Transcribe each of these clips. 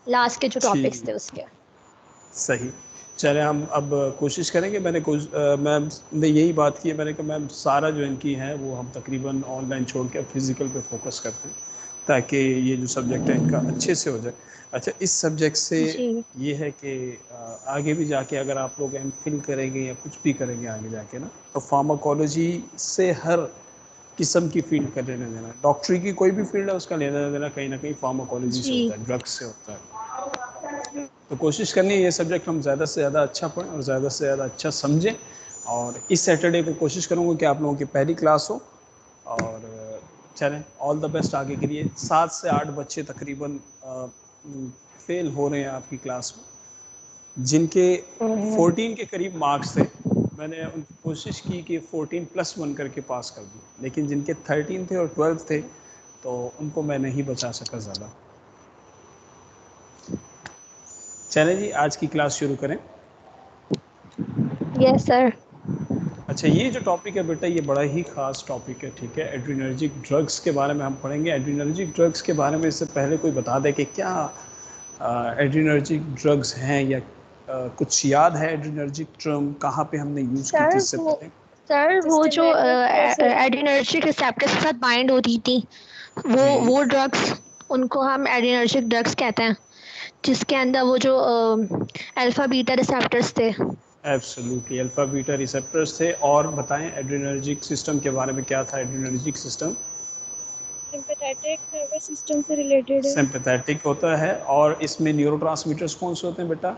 Last के जो topics थे ठीक, उसके। सही। चले हम अब कोशिश करेंगे। मैम ने यही बात की है, मैंने कहा मैम सारा जो इनकी है वो हम तकरीबन ऑनलाइन छोड़ के फिजिकल पे फोकस करते हैं ताकि ये जो सब्जेक्ट है इनका अच्छे से हो जाए। अच्छा, इस सब्जेक्ट से जी ये है कि आगे भी जाके अगर आप लोग एम फिल करेंगे या कुछ भी करेंगे आगे जाके ना, तो फार्माकोलॉजी से हर किस्म की फील्ड का लेना देना, डॉक्टरी की कोई भी फील्ड है उसका लेना देना कहीं ना कहीं फार्माकोलॉजी से जी। होता है, ड्रग्स से होता है। तो कोशिश करनी है ये सब्जेक्ट हम ज़्यादा से ज़्यादा अच्छा पढ़ें और ज़्यादा से ज़्यादा अच्छा समझें। और इस सैटरडे को कोशिश करूँगा कि आप लोगों की पहली क्लास हो। और चलें, ऑल द बेस्ट आगे के लिए। 7 से 8 बच्चे तकरीबन फेल हो रहे हैं आपकी क्लास में, जिनके 14 के करीब मार्क्स थे। मैंने उनकी कोशिश की कि 14+1 करके पास कर दूँ, लेकिन जिनके 13 थे और 12 थे तो उनको मैं नहीं बचा सका ज़्यादा। चलें जी, आज की क्लास शुरू करें। Yes sir. अच्छा, ये जो टॉपिक है बेटा ये बड़ा ही ख़ास टॉपिक है, ठीक है। एड्रीनर्जिक ड्रग्स के बारे में हम पढ़ेंगे। एड्रीनर्जिक ड्रग्स के बारे में इससे पहले कोई बता दे कि क्या एड्रीनर्जिक ड्रग्स हैं, या कुछ याद है एड्रीनर्जिक टर्म कहाँ पे हमने यूज़ की थी सर इससे वो पहले? सर वो जो सिस्टमेटिक कैसे एड्रेनर्जिक रिसेप्टर्स के साथ बाइंड होती थी, जी, वो ड्रग्स, उनको हम एड्रेनर्जिक ड्रग्स कहते हैं, जिसके अंदर वो जो अल्फा बीटा रिसेप्टर्स थे। एब्सोल्युटली अल्फा बीटा रिसेप्टर्स थे। और बताएं एड्रीनर्जिक सिस्टम के बारे में क्या था। Adrenergic system sympathetic nervous system से रिलेटेड है। सिंपैथेटिक होता है। और इसमें न्यूरोट्रांसमीटर्स कौन से होते हैं बेटा?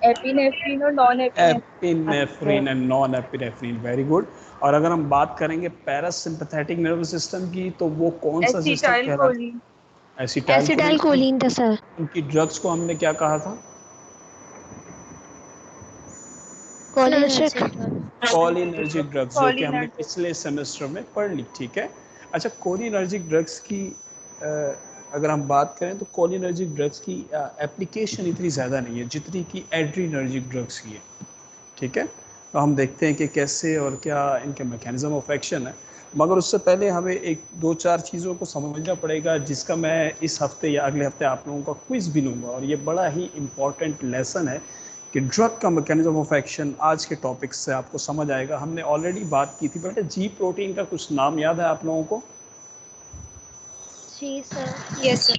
एपिनेफ्रिन और non epinephrine. Epinephrine and non epinephrine, very good. और अगर हम बात करेंगे पैरासिम्पैथेटिक नर्वस सिस्टम की, तो वो कौन सा सिस्टम एसिटाइल कहलाता कोलिन। है? Acetyl acetyl choline. कोलिन था सर। उनकी ड्रग्स को हमने क्या कहा था? कोलिनर्जिक। कोलिनर्जिक ड्रग्स, जो कि हमने कोलिनर्जिक। पिछले सेमेस्टर में पढ़ ली, ठीक है। अच्छा, कोलिनर्जिक ड्रग्स की अगर हम बात करें तो कोलिनर्जिक ड्रग्स की एप्लीकेशन इतनी ज़्यादा नहीं है जितनी कि एड्रीनर्जिक ड्रग्स की है, ठीक है। तो हम देखते हैं कि कैसे और क्या इनके मैकेनिज्म ऑफ एक्शन है। मगर उससे पहले हमें एक दो चार चीज़ों को समझना पड़ेगा, जिसका मैं इस हफ्ते या अगले हफ्ते आप लोगों का क्विज़ भी लूँगा। और ये बड़ा ही इम्पॉर्टेंट लेसन है कि ड्रग का मैकेनिज्म ऑफ एक्शन आज के टॉपिक से आपको समझ आएगा। हमने ऑलरेडी बात की थी बेटा, जी प्रोटीन का कुछ नाम याद है आप लोगों को? जी सर। Yes sir.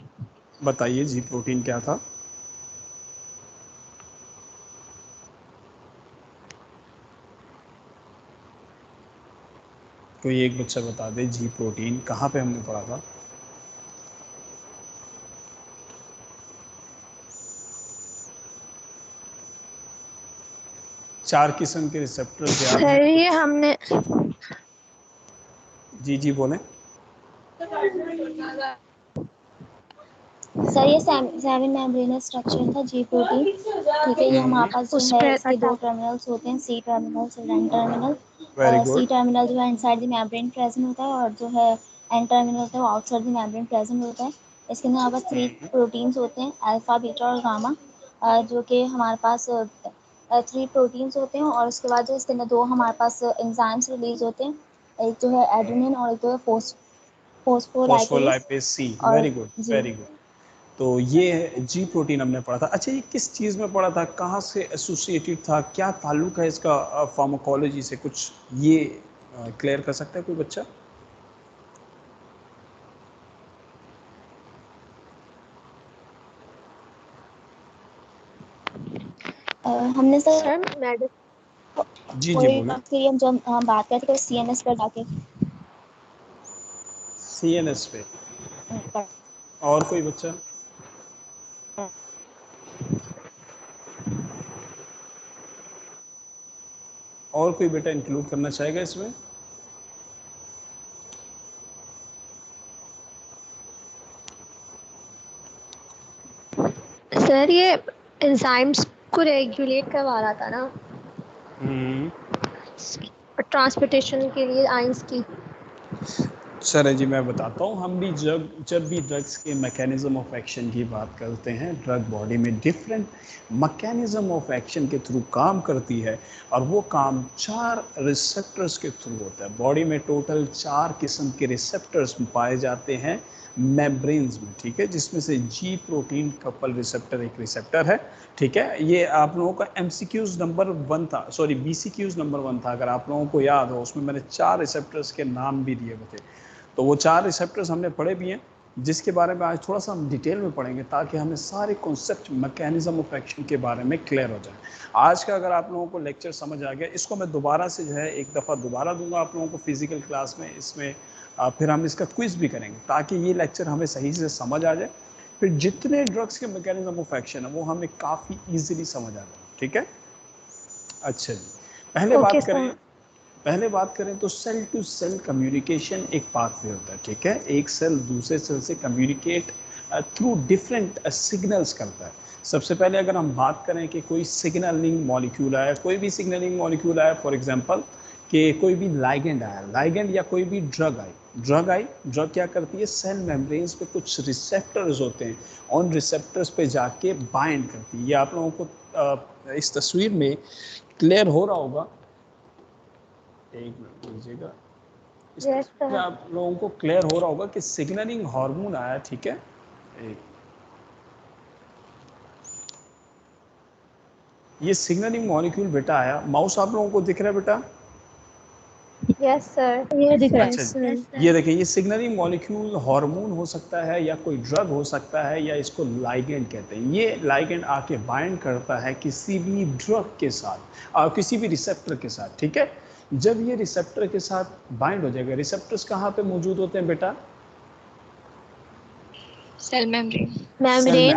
बताइए जी प्रोटीन क्या था? कोई एक बच्चा बता दे, जी प्रोटीन कहाँ पे हमने पढ़ा था? चार किस्म के रिसेप्टर्स याद हैं? सर ये हमने जी जी बोलें। सर ये सेवन मेम्ब्रेनस स्ट्रक्चर था जी प्रोटीन, ठीक है। ये हमारे पास उस जो है पर इसके दो टर्मिनल्स होते हैं, सी टर्मिनल्स और एन टर्मिनल। वेरी सी गुड। टर्मिनल जो है इनसाइड द मेम्ब्रेन प्रेजेंट होता है, और जो है एन टर्मिनल होता है वो आउटसाइड द मेम्ब्रेन प्रेजेंट होता है। इसके अंदर हमारे पास 3 प्रोटीन्स होते हैं, अल्फा बीटा और गामा, जो कि हमारे पास 3 प्रोटीन्स होते हैं। और उसके बाद जो इसके अंदर 2 हमारे पास एंजाइम्स रिलीज होते हैं, एक जो है एड्रेनिन और एक जो है फोस्फोलाइपेज। फॉस्फोलाइपेज सी, और वेरी गुड जी वेरी गुड। तो ये जी प्रोटीन हमने पढ़ा था। अच्छा, ये किस चीज़ में पढ़ा था, कहाँ से एसोसिएटेड था, क्या ताल्लुक है इसका फार्माकोलॉजी से, कुछ ये क्लियर कर सकता है कोई बच्चा? हमने सर सर जी जी कोई बोलें। के लिए जब हम बात करते हैं सीएनएस पर जाके सीएनएस पे। और कोई बच्चा? और कोई बेटा इंक्लूड करना चाहेगा इसमें? सर ये एंजाइम्स को रेगुलेट करवा रहा था ना, ट्रांसपोर्टेशन के लिए आइंस की। सर जी मैं बताता हूँ। हम भी जब भी ड्रग्स के मैकेनिज्म ऑफ एक्शन की बात करते हैं, ड्रग बॉडी में डिफरेंट मैकेनिज्म ऑफ एक्शन के थ्रू काम करती है, और वो काम 4 रिसेप्टर्स के थ्रू होता है। बॉडी में टोटल 4 किस्म के रिसेप्टर्स पाए जाते हैं मेम्ब्रेन्स में, ठीक है, जिसमें से जी प्रोटीन कपल रिसेप्टर एक रिसेप्टर है, ठीक है। ये आप लोगों का MCQs नंबर 1 था, सॉरी BCQs नंबर 1 था, अगर आप लोगों को याद हो, उसमें मैंने 4 रिसेप्टर्स के नाम भी दिए हुए थे। तो वो 4 रिसेप्टर्स हमने पढ़े भी हैं, जिसके बारे में आज थोड़ा सा हम डिटेल में पढ़ेंगे, ताकि हमें सारे कॉन्सेप्ट मैकेनिज्म ऑफ एक्शन के बारे में क्लियर हो जाए। आज का अगर आप लोगों को लेक्चर समझ आ गया, इसको मैं दोबारा से जो है एक दफ़ा दोबारा दूंगा आप लोगों को फिजिकल क्लास में, इसमें फिर हम इसका क्विज भी करेंगे, ताकि ये लेक्चर हमें सही से समझ आ जाए। फिर जितने ड्रग्स के मैकेनिज्म ऑफ एक्शन है वो हमें काफ़ी ईजिली समझ आ जाए, ठीक है। अच्छा जी, ओके सर। पहले बात करें तो सेल टू सेल कम्युनिकेशन एक पाथवे होता है, ठीक है। एक सेल दूसरे सेल से कम्युनिकेट थ्रू डिफरेंट सिग्नल्स करता है। सबसे पहले अगर हम बात करें कि कोई सिग्नलिंग मॉलिक्यूल आया, कोई भी सिग्नलिंग मॉलिक्यूल आया, फॉर एग्जांपल कि कोई भी लाइगेंड आया, लाइगेंड या कोई भी ड्रग आई, ड्रग क्या करती है, सेल मेम्ब्रेन्स पे कुछ रिसेप्टर्स होते हैं, उन रिसेप्टर्स पे जाके बाइंड करती है। ये आप लोगों को इस तस्वीर में क्लियर हो रहा होगा, एक मिनट लीजिएगा। इस यस तस्वीर में सर। आप लोगों को क्लियर हो रहा होगा कि सिग्नलिंग हार्मोन आया, ठीक है। एक ये सिग्नलिंग मॉलिक्यूल बेटा आया, माउस आप लोगों को दिख रहा है बेटा? Yes sir. ये दिख रहा है। अच्छा, ये देखें, ये सिग्नलिंग मॉलिक्यूल हार्मोन हो सकता है, या कोई ड्रग हो सकता है, या इसको लाइगेंड कहते हैं। ये लाइगेंड आके बाइंड करता है किसी भी ड्रग के साथ और किसी भी रिसेप्टर के साथ, ठीक है। जब ये रिसेप्टर के साथ बाइंड हो जाएगा, रिसेप्टर्स कहाँ पे मौजूद होते हैं बेटा? Cell membrane. सेल ठीक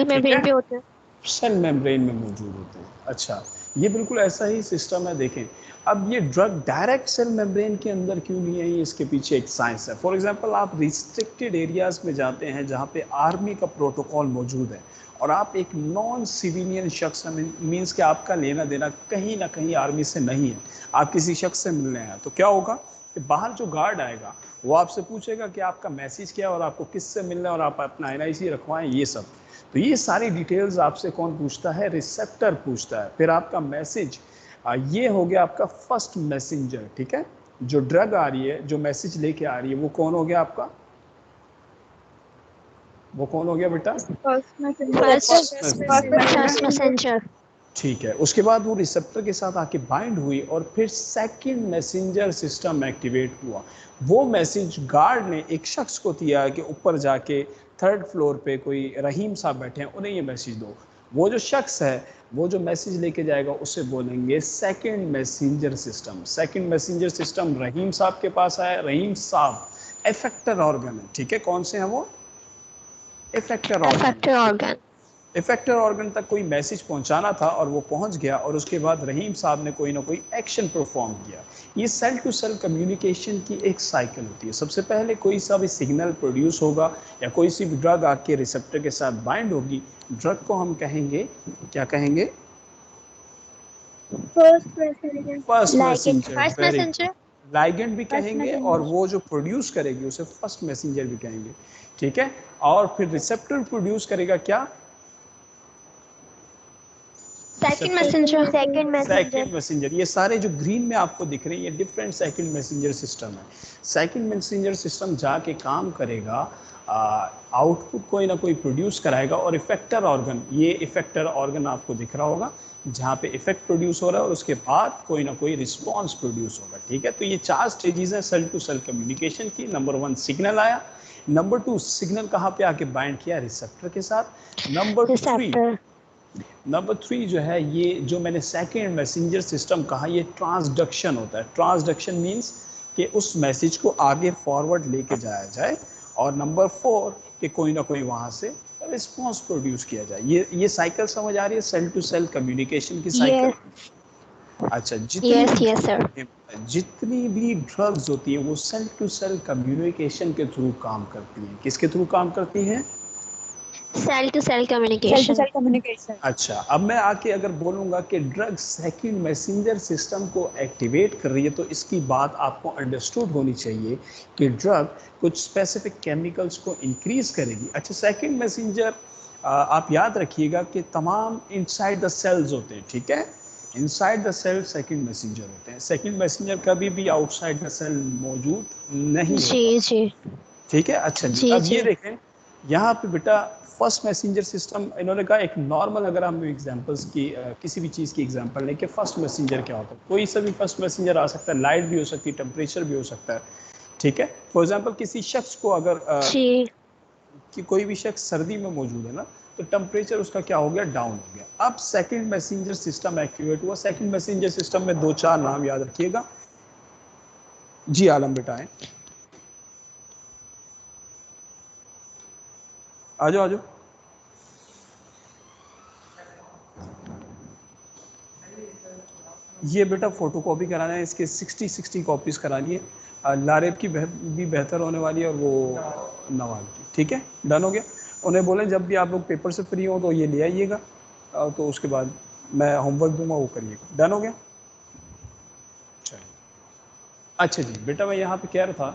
मेम्ब्रेन है, पे होते हैं। सेल मेम्ब्रेन में मौजूद होते हैं। अच्छा, ये बिल्कुल ऐसा ही सिस्टम है। देखें, अब ये ड्रग डायरेक्ट सेल मेम्ब्रेन के अंदर क्यों नहीं है, ये इसके पीछे एक साइंस है। फॉर एग्जांपल, आप रिस्ट्रिक्टेड एरियाज में जाते हैं जहाँ पे आर्मी का प्रोटोकॉल मौजूद है, और आप एक नॉन सिविलियन शख्स, मीन्स कि आपका लेना देना कहीं ना कहीं आर्मी से नहीं है, आप किसी शख्स से मिलने हैं, तो क्या होगा कि बाहर जो गार्ड आएगा वो आपसे पूछेगा कि आपका मैसेज क्या है और आपको किससे मिलना है, और आप अपना NIC रखवाएं, ये सब। तो ये सारी डिटेल्स आपसे कौन पूछता है? रिसेप्टर पूछता है। फिर आपका मैसेज, ये हो गया आपका फर्स्ट मैसेंजर, ठीक है। जो ड्रग आ रही है, जो मैसेज लेके आ रही है, वो कौन हो गया आपका? वो कौन हो गया बेटा? First messenger. ठीक है। उसके बाद वो रिसेप्टर के साथ आके बाइंड हुई, और फिर सेकंड मैसेंजर सिस्टम एक्टिवेट हुआ। वो मैसेज गार्ड ने एक शख्स को दिया कि ऊपर जाके 3rd फ्लोर पे कोई रहीम साहब बैठे हैं, उन्हें ये मैसेज दो। वो जो शख्स है, वो जो मैसेज लेके जाएगा, उसे बोलेंगे second messenger system. Second messenger system Rahim Sahab के पास आया। रहीम साहब इफेक्टर ऑर्गन है, ठीक है। कौन से हैं वो? Effector organ. Effector organ. Effector organ तक कोई मैसेज पहुंचाना था, और वो पहुंच गया, और उसके बाद रहीम साहब ने कोई ना कोई एक्शन परफॉर्म किया। ये सेल टू सेल कम्युनिकेशन की एक साइकिल होती है। सबसे पहले कोई सा भी सिग्नल प्रोड्यूस होगा, या कोई सी भी ड्रग आके रिसेप्टर के साथ बाइंड होगी, ड्रग को हम कहेंगे, क्या कहेंगे? First messenger. First very good. Messenger. Ligand भी कहेंगे, और वो जो प्रोड्यूस करेगी उसे फर्स्ट मैसेंजर भी कहेंगे, ठीक है। और फिर रिसेप्टर प्रोड्यूस करेगा क्या? Second messenger. Second messenger. ये सारे जो ग्रीन में आपको दिख रहे हैं, ये डिफरेंट सेकंड मैसेंजर सिस्टम है। सेकंड मैसेंजर सिस्टम जाके काम करेगा, आउटपुट कोई ना कोई प्रोड्यूस कराएगा, और इफेक्टर ऑर्गन, ये इफेक्टर ऑर्गन आपको दिख रहा होगा, जहाँ पे इफेक्ट प्रोड्यूस हो रहा है, और उसके बाद कोई ना कोई रिस्पॉन्स प्रोड्यूस होगा, ठीक है। तो ये 4 स्टेजेस हैं सेल टू सेल कम्युनिकेशन की। नंबर 1 सिग्नल आया। नंबर 2 सिग्नल कहाँ पे आके बाइंड किया? रिसेप्टर के साथ। नंबर 3 जो है, ये जो मैंने सेकेंड मैसेंजर सिस्टम कहा, ये ट्रांसडक्शन होता है। ट्रांसडक्शन मीन्स कि उस मैसेज को आगे फॉरवर्ड लेके जाया जाए, और नंबर 4 कि कोई ना कोई वहाँ से रिस्पॉन्स प्रोड्यूस किया जाए। ये साइकिल समझ आ रही है, सेल टू सेल कम्युनिकेशन की साइकिल? अच्छा, जितनी भी ड्रग्स होती हैं वो सेल टू सेल कम्युनिकेशन के थ्रू काम करती हैं। किसके थ्रू काम करती हैं? Cell to cell Cell to communication. cell communication. अच्छा, अब मैं आके अगर बोलूँगा कि ड्रग सेकंड मैसेंजर सिस्टम को एक्टिवेट कर रही है, तो इसकी बात आपको अंडरस्टूड होनी चाहिए कि ड्रग कुछ स्पेसिफिक केमिकल्स को इंक्रीज करेगी। अच्छा, सेकंड मैसेंजर आप याद रखिएगा कि तमाम इनसाइड द सेल्स होते हैं, ठीक है? Inside the cell second messenger होते हैं। सेकंड मैसेंजर कभी भी आउटसाइड द सेल मौजूद नहीं होता, जी जी ठीक है? अच्छा जी, जी अब ये जी। देखें यहाँ पे बेटा फर्स्ट मैसेंजर सिस्टम, इन्होंने कहा एक नॉर्मल, अगर हम एग्जांपल्स की किसी भी चीज़ की एग्जांपल लें कि फर्स्ट मैसेंजर क्या होता है, कोई सा भी फर्स्ट मैसेंजर आ सकता है, लाइट भी हो सकती है, टेम्परेचर भी हो सकता है, ठीक है? फॉर एग्जांपल किसी शख्स को अगर जी कि कोई भी शख्स सर्दी में मौजूद है ना, तो टेम्परेचर उसका क्या हो गया, डाउन हो गया। अब सेकंड मैसेंजर सिस्टम एक्टिवेट हुआ। सेकंड मैसेंजर सिस्टम में 2-4 नाम याद रखिएगा जी। आलम बेटा है, आ जाओ आ जाओ। ये बेटा फोटो कॉपी कराना है, इसके 60 कॉपीज करानी है। लारेब की भी बेहतर होने वाली है और वो नवाज की, ठीक है? डन हो गया। उन्हें बोलें जब भी आप लोग पेपर से फ्री हो तो ये ले आइएगा, तो उसके बाद मैं होमवर्क दूंगा, वो करिएगा। डन हो गया? चलिए, अच्छा जी बेटा, मैं यहाँ पे कह रहा था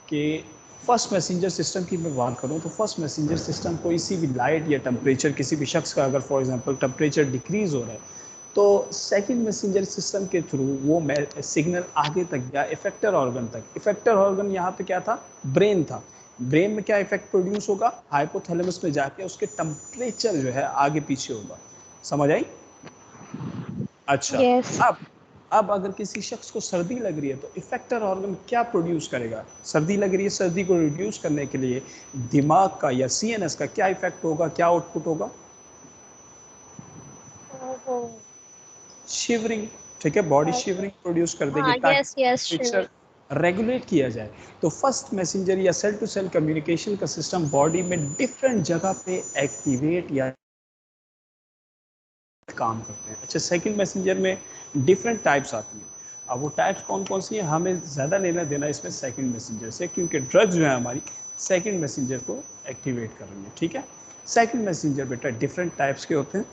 कि फर्स्ट मैसेंजर सिस्टम की मैं बात करूँ तो फर्स्ट मैसेंजर सिस्टम कोई सी भी लाइट या टेम्परेचर, किसी भी शख्स का अगर फॉर एग्जांपल टेम्परेचर डिक्रीज़ हो रहा है, तो सेकंड मैसेंजर सिस्टम के थ्रू वो सिग्नल आगे तक गया इफेक्टर ऑर्गन तक। इफेक्टर ऑर्गन यहाँ पे क्या था, ब्रेन था। ब्रेन में क्या इफेक्ट प्रोड्यूस होगा, हाइपोथैलेमस में जाके उसके टेम्परेचर जो है आगे पीछे होगा। समझ आई? अच्छा, यस। अब अगर किसी शख्स को सर्दी लग रही है तो इफेक्टर ऑर्गन क्या प्रोड्यूस करेगा? सर्दी लग रही है, सर्दी को रिड्यूस करने के लिए दिमाग का या सीएनएस का क्या इफेक्ट होगा, क्या आउटपुट होगा? शिवरिंग, ठीक है? बॉडी शिवरिंग प्रोड्यूस कर देगी हाँ ताकि यस यस टेम्परेचर रेगुलेट किया जाए। तो फर्स्ट मैसेंजर या सेल टू सेल कम्युनिकेशन का सिस्टम बॉडी में डिफरेंट जगह पे एक्टिवेट या काम करते हैं। अच्छा, सेकंड मैसेंजर में डिफरेंट टाइप्स आती हैं। अब वो टाइप्स कौन कौन सी हैं, हमें ज़्यादा लेना देना इसमें सेकंड मैसेंजर से, क्योंकि ड्रग्स जो है हमारी सेकंड मैसेंजर को एक्टिवेट कर रही है, ठीक है? सेकंड मैसेंजर बेटा डिफरेंट टाइप्स के होते हैं।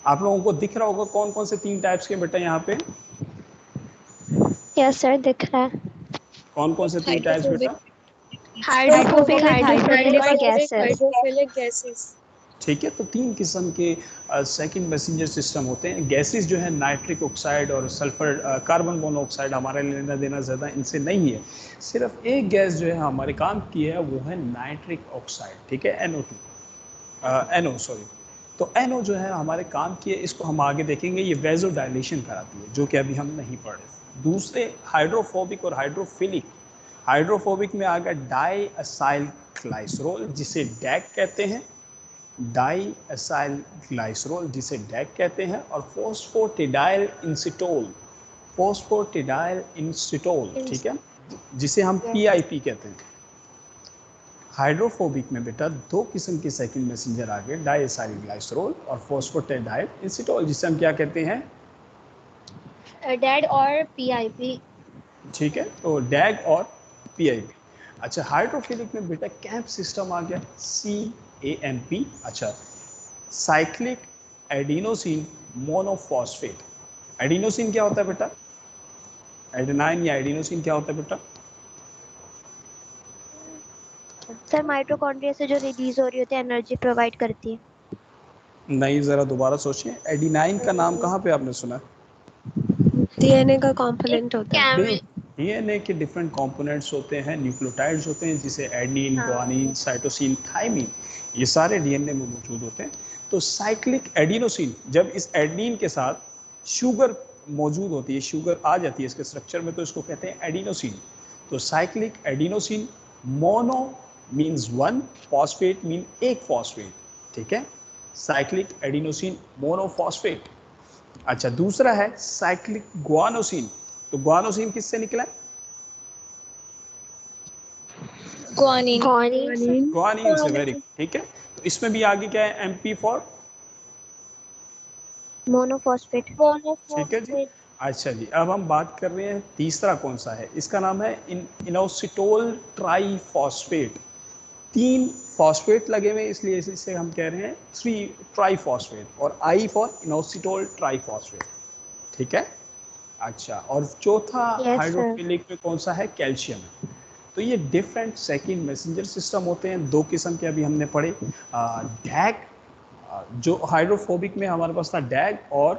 आप लोगों को दिख रहा होगा कौन कौन से 3 टाइप्स के बेटा यहाँ पे? यस सर, दिख रहा है। कौन कौन से 3 टाइप्स Hydrophobic, बेटा? हाइड्रोफोबिक, हाइड्रोफिलिक और hydrophobic, गैसेस। hydrophilic gases. ठीक है, तो 3 किस्म के सेकंड मैसेंजर सिस्टम होते हैं। गैसेस जो है नाइट्रिक ऑक्साइड और सल्फर कार्बन मोनोऑक्साइड, हमारे लेना देना ज़्यादा इनसे नहीं है। सिर्फ एक गैस जो है हमारे काम की है, वो है नाइट्रिक ऑक्साइड, ठीक है? NO sorry. तो NO जो है हमारे काम की है, इसको हम आगे देखेंगे। ये वेजो डायलेशन कराती है, जो कि अभी हम नहीं पढ़ रहे। दूसरे हाइड्रोफोबिक और हाइड्रोफिलिक। हाइड्रोफोबिक में आ गया डाई असाइल ग्लाइसरोल, जिसे डैक कहते हैं, डाई असाइल ग्लाइसरोल जिसे डैक कहते हैं, और फोस्फोटिडाइल इंसिटोल, फोस्फोटिडाइल इंसिटोल, ठीक है, जिसे हम PIP कहते हैं। हाइड्रोफोबिक में बेटा 2 किस्म के सेकंड मैसेंजर आ गए, डाई असाइल ग्लाइसरोल और फोस्फोटिडाइल इंसिटोल, जिसे हम क्या कहते हैं? डेड और पीआईपी। ठीक है, तो डैग और PIP। अच्छा, हाइड्रोफिलिक में बेटा कैंप सिस्टम आ गया, CAMP। अच्छा, साइक्लिक एडिनोसिन मोनोफॉस्फेट। एडिनोसिन क्या होता है बेटा? एडेनाइन या एडिनोसिन क्या होता है बेटा? सर माइटोकॉन्ड्रिया से जो रिलीज हो रही होती है, एनर्जी प्रोवाइड करती है। नहीं, ज़रा दोबारा सोचिए, एडिनाइन का नाम कहाँ पे आपने सुना? डीएनए का कंपोनेंट होता है। नहीं, डीएनए के डिफरेंट कंपोनेंट्स होते हैं, न्यूक्लियोटाइड्स होते हैं, जिसे एडनिन, ग्वानिन, साइटोसिन, थाइमिन, ये सारे डीएनए में मौजूद होते हैं। तो साइक्लिक एडिनोसिन, जब इस एडनिन के साथ शुगर मौजूद होती है, शुगर आ जाती है इसके स्ट्रक्चर में, तो इसको कहते हैं एडिनोसिन। तो cyclic adenosine, mono means 1, phosphate mean एक फॉस्फेट, ठीक है? Cyclic adenosine monophosphate. अच्छा, दूसरा है साइक्लिक ग्वानोसिन। तो ग्वानोसिन किससे निकला है? Guanine. ग्वानिन से, वेरी गुड, ठीक है? तो इसमें भी आगे क्या है, MP फॉर, मोनोफॉस्फेट। ठीक है जी। अच्छा जी, अब हम बात कर रहे हैं तीसरा कौन सा है, इसका नाम है इनोसिटोल ट्राईफॉस्फेट। 3 फॉस्फेट लगे हुए, इसलिए इसे हम कह रहे हैं 3 ट्राइफॉस्फेट, और आई फॉर इनोसिटोल ट्राइफॉस्फेट, ठीक है। अच्छा, और चौथा यस सर। हाइड्रोफिलिक में कौन सा है, कैल्शियम है। तो ये डिफरेंट सेकेंड मैसेंजर सिस्टम होते हैं, 2 किस्म के अभी हमने पढ़े। डैग, जो हाइड्रोफोबिक में हमारे पास था डैग, और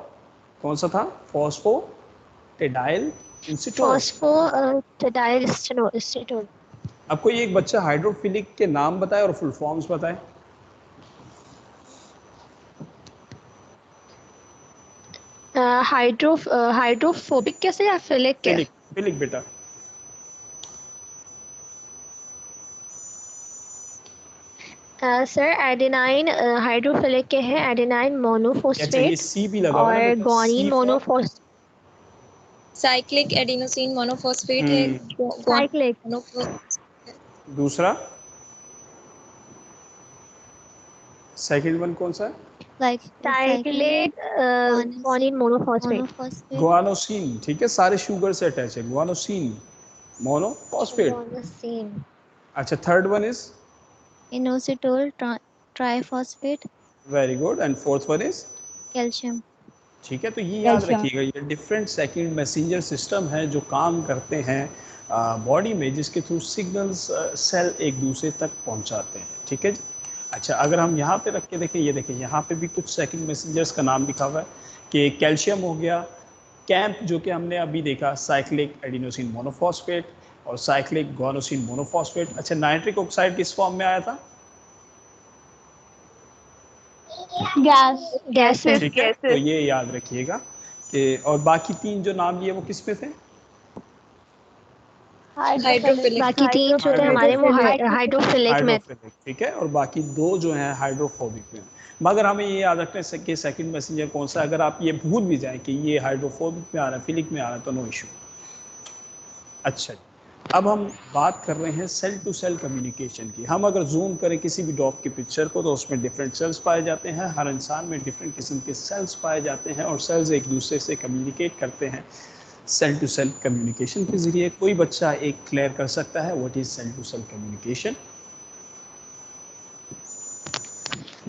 कौन सा था, फॉस्फोटेडाइल इंसिटोल। फॉस्फोटाडाइल एसीटोन। अब कोई एक बच्चा हाइड्रोफिलिक के नाम बताए और फुल फॉर्म्स बताए। हाइड्रोफोबिक कैसे या फिलिक क्या? फिलिक, फिलिक बेटा। सर एडेनाइन हाइड्रोफिलिक के हैं, एडेनाइन अच्छा, ये मोनोफॉस्फेट सी भी लगा हुआ है ना और बेटा, guanine C for. Monophosphate. Cyclic adenosine monophosphate है, साइक्लिक मोनोफॉस्फेट। दूसरा, सेकंड वन कौन सा है, cyclic guanine monophosphate. Monophosphate guanosine, ठीक है, सारे शुगर से अटैच है, गुआनोसिन मोनोफॉस्फेट। गुआनोसिन। अच्छा, third one is, inositol triphosphate very good, and fourth one is, calcium. ठीक है। तो ये याद रखिएगा, ये डिफरेंट सेकंड मैसेंजर सिस्टम है जो काम करते हैं बॉडी में, जिसके थ्रू सिग्नल्स सेल एक दूसरे तक पहुंचाते हैं, ठीक है जी। अच्छा, अगर हम यहाँ पे रख के देखें, ये देखें, यहाँ पे भी कुछ सेकंड मैसेंजर्स का नाम लिखा हुआ है कि कैल्शियम हो गया, कैंप जो कि हमने अभी देखा, साइक्लिक एडिनोसिन मोनोफॉस्फेट और साइक्लिक गुआनोसिन मोनोफॉस्फेट। अच्छा, नाइट्रिक ऑक्साइड किस फॉर्म में आया था, गैस में। ठीक है। तो ये याद रखिएगा कि, और बाकी 3 जो नाम लिए वो किस में थे, हाइड्रोफिलिक। बाकी 3 जो थे हमारे वो हाइड्रोफिलिक में। हाइड्रोफिलिक, ठीक है, और बाकी 2 जो हैं हाइड्रोफोबिक में। मगर हमें ये याद रखना है कि सेकंड मैसेंजर कौन सा है, अगर आप ये भूल भी जाएं कि ये हाइड्रोफोबिक में आ रहा है, फिलिक में आ रहा है, तो नो इशू। अच्छा, अब हम बात कर रहे हैं सेल टू सेल कम्युनिकेशन की। हम अगर जूम करें किसी भी डॉग की पिक्चर को, तो उसमें डिफरेंट सेल्स पाए जाते हैं, हर इंसान में डिफरेंट किस्म के सेल्स पाए जाते हैं, और सेल्स एक दूसरे से कम्युनिकेट करते हैं सेल टू सेल कम्युनिकेशन के ज़रिए। कोई बच्चा एक क्लियर कर सकता है what is cell to cell communication.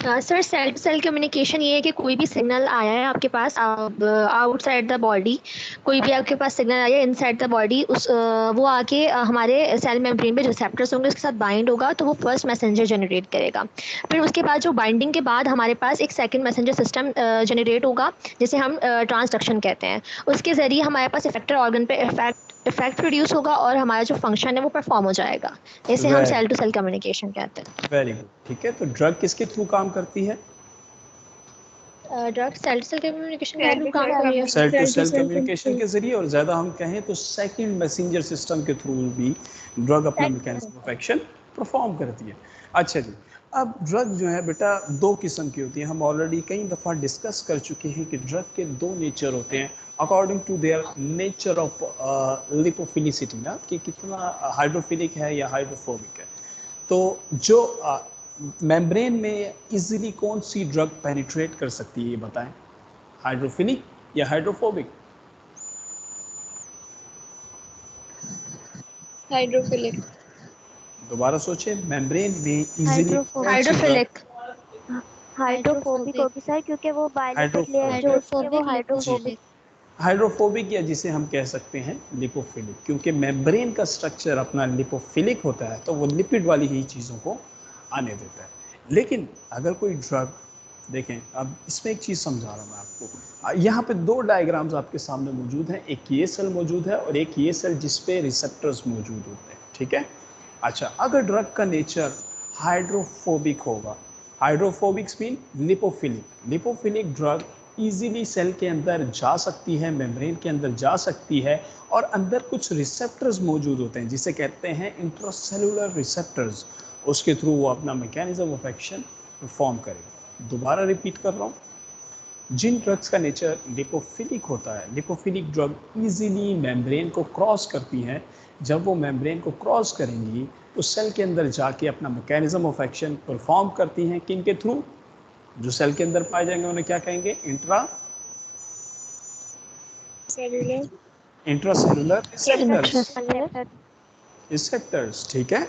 Sir cell to cell communication ये है कि कोई भी सिग्नल आया है आपके पास आउटसाइड द बॉडी, कोई भी आपके पास सिग्नल आया इनसाइड द बॉडी, उस वो आके हमारे सेल मेम्ब्रेन पे जो रिसेप्टर्स होंगे उसके साथ बाइंड होगा, तो वो फर्स्ट मैसेंजर जनरेट करेगा। फिर उसके बाद जो बाइंडिंग के बाद हमारे पास एक सेकंड मैसेंजर सिस्टम जनरेट होगा, जिसे हम ट्रांसडक्शन कहते हैं। उसके ज़रिए हमारे पास इफेक्टर ऑर्गन पे इफेक्ट प्रोड्यूस होगा और हमारा जो फंक्शन है वो परफॉर्म हो जाएगा। इसे हम सेल टू सेल कम्युनिकेशन कहते हैं। वेरी गुड, ठीक है। तो ड्रग किसके थ्रू काम करती है, drug cell to cell communication के थ्रू काम कर रही है। सेल टू सेल कम्युनिकेशन के जरिए, और ज़्यादा हम कहें तो सेकंड मैसेंजर सिस्टम के थ्रू भी ड्रग अपना मैकेनिज्म ऑफ एक्शन परफॉर्म करती है। अच्छा जी, अब ड्रग जो है बेटा 2 किस्म की होती है, हम ऑलरेडी कई दफ़ा डिस्कस कर चुके हैं कि ड्रग के 2 नेचर होते हैं according to their nature of lipophilicity ना, कि कितना हाइड्रोफिलिक है या हाइड्रोफोबिक है। तो जो मेम्ब्रेन में इजीली कौन सी ड्रग पेनिट्रेट कर सकती है, ये बताएं, हाइड्रोफिलिक या हाइड्रोफोबिक। हाइड्रोफिलिक। दोबारा सोचें, मेम्ब्रेन में इजीली कौन हाइड्रोफोबिक। सी ड्रग, हाइड्रोफिलिक। हाइड्रोफोबिक होगी सर, क्योंकि वो बायोलिपिड लेयर जो होती है वो हाइड्रोफोबिक हाइड्रोफोबिक। लिपोफिलिक। हाइड्रोफोबिक, या जिसे हम कह सकते हैं लिपोफिलिक, क्योंकि मेम्ब्रेन का स्ट्रक्चर अपना लिपोफिलिक होता है, तो वो लिपिड वाली ही चीज़ों को आने देता है। लेकिन अगर कोई ड्रग, देखें अब इसमें एक चीज़ समझा रहा हूँ मैं आपको, यहाँ पे 2 डायग्राम्स आपके सामने मौजूद हैं, एक ये सेल मौजूद है और एक ये सेल जिस पे रिसेप्टर्स मौजूद होते हैं, ठीक है। अच्छा, अगर ड्रग का नेचर हाइड्रोफोबिक होगा, hydrophobics mean lipophilic, lipophilic drug easily cell के अंदर जा सकती है, मेम्ब्रेन के अंदर जा सकती है, और अंदर कुछ रिसेप्टर्स मौजूद होते हैं जिसे कहते हैं इंट्रासेलुलर रिसेप्टर्स, उसके थ्रू वो अपना मैकेनिज्म ऑफ एक्शन परफॉर्म करेगा। दोबारा रिपीट कर रहा हूँ, जिन ड्रग्स का नेचर लिपोफिलिक होता है, लिपोफिलिक ड्रग इजीली मेम्ब्रेन को क्रॉस करती हैं, जब वो मेम्ब्रेन को क्रॉस करेंगी तो सेल के अंदर जाके अपना मैकेनिज्म ऑफ एक्शन परफॉर्म करती हैं, किन के थ्रू, जो सेल के अंदर पाए जाएंगे उन्हें क्या कहेंगे, इंट्रासेलुलर रिसेप्टर्स, रिसेप्टर्स, ठीक है।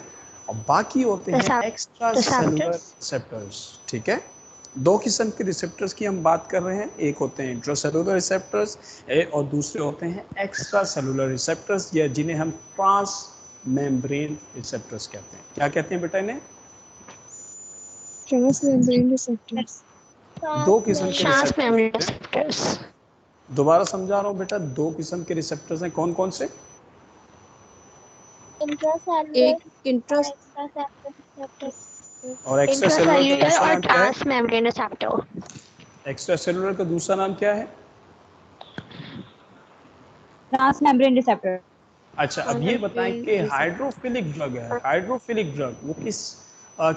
और बाकी होते हैं एक्स्ट्रा सेलुलर रिसेप्टर्स। ठीक है, दो किस्म के रिसेप्टर्स की हम बात कर रहे हैं, एक होते हैं इंट्रासेलुलर रिसेप्टर्स और दूसरे होते हैं एक्स्ट्रा सेलुलर रिसेप्टर्स, या जिन्हें हम ट्रांस मेम्ब्रेन रिसेप्टर्स कहते हैं। क्या कहते हैं बेटा इन्हें? Transmembrane receptors. दो किस्म के ट्रांस मेम्ब्रेन रिसेप्टर्स। रिसेप्टर्स। दोबारा समझा रहा हूँ बेटा, दो किस्म के रिसेप्टर्स हैं, कौन कौन से? एक इंट्रा और एक्स्ट्रा सेलुलर का दूसरा और नाम क्या है? Transmembrane receptor. Extracellular का दूसरा नाम क्या है? Transmembrane receptor. अच्छा, अब ये बताएं कि हाइड्रोफिलिक ड्रग है, हाइड्रोफिलिक ड्रग वो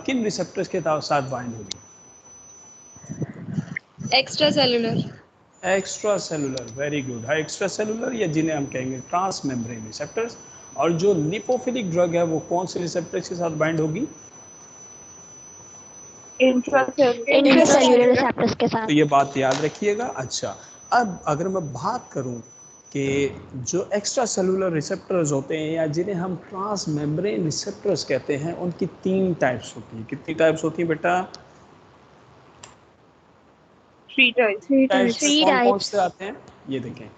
किन रिसेप्टर्स के साथ बाइंड होगी? Extracellular. Extracellular, very good. है एक्स्ट्रा सेलुलर, या जिन्हें हम कहेंगे ट्रांस मेम्ब्रेन रिसेप्टर्स। और जो लिपोफिलिक ड्रग है वो कौन से रिसेप्टर्स के साथ बाइंड होगी? इंट्रासेल्युलर रिसेप्टर्स के साथ। तो ये बात याद रखिएगा। अच्छा, अब अगर मैं बात करूं कि जो एक्स्ट्रा सेलुलर रिसेप्टर्स होते हैं या जिन्हें हम ट्रांस मेम्ब्रेन रिसेप्टर्स कहते हैं, उनकी 3 टाइप्स होती हैं। कितनी टाइप्स होती हैं बेटा? 3 टाइप्स। कौन कौन से आते हैं ये देखें।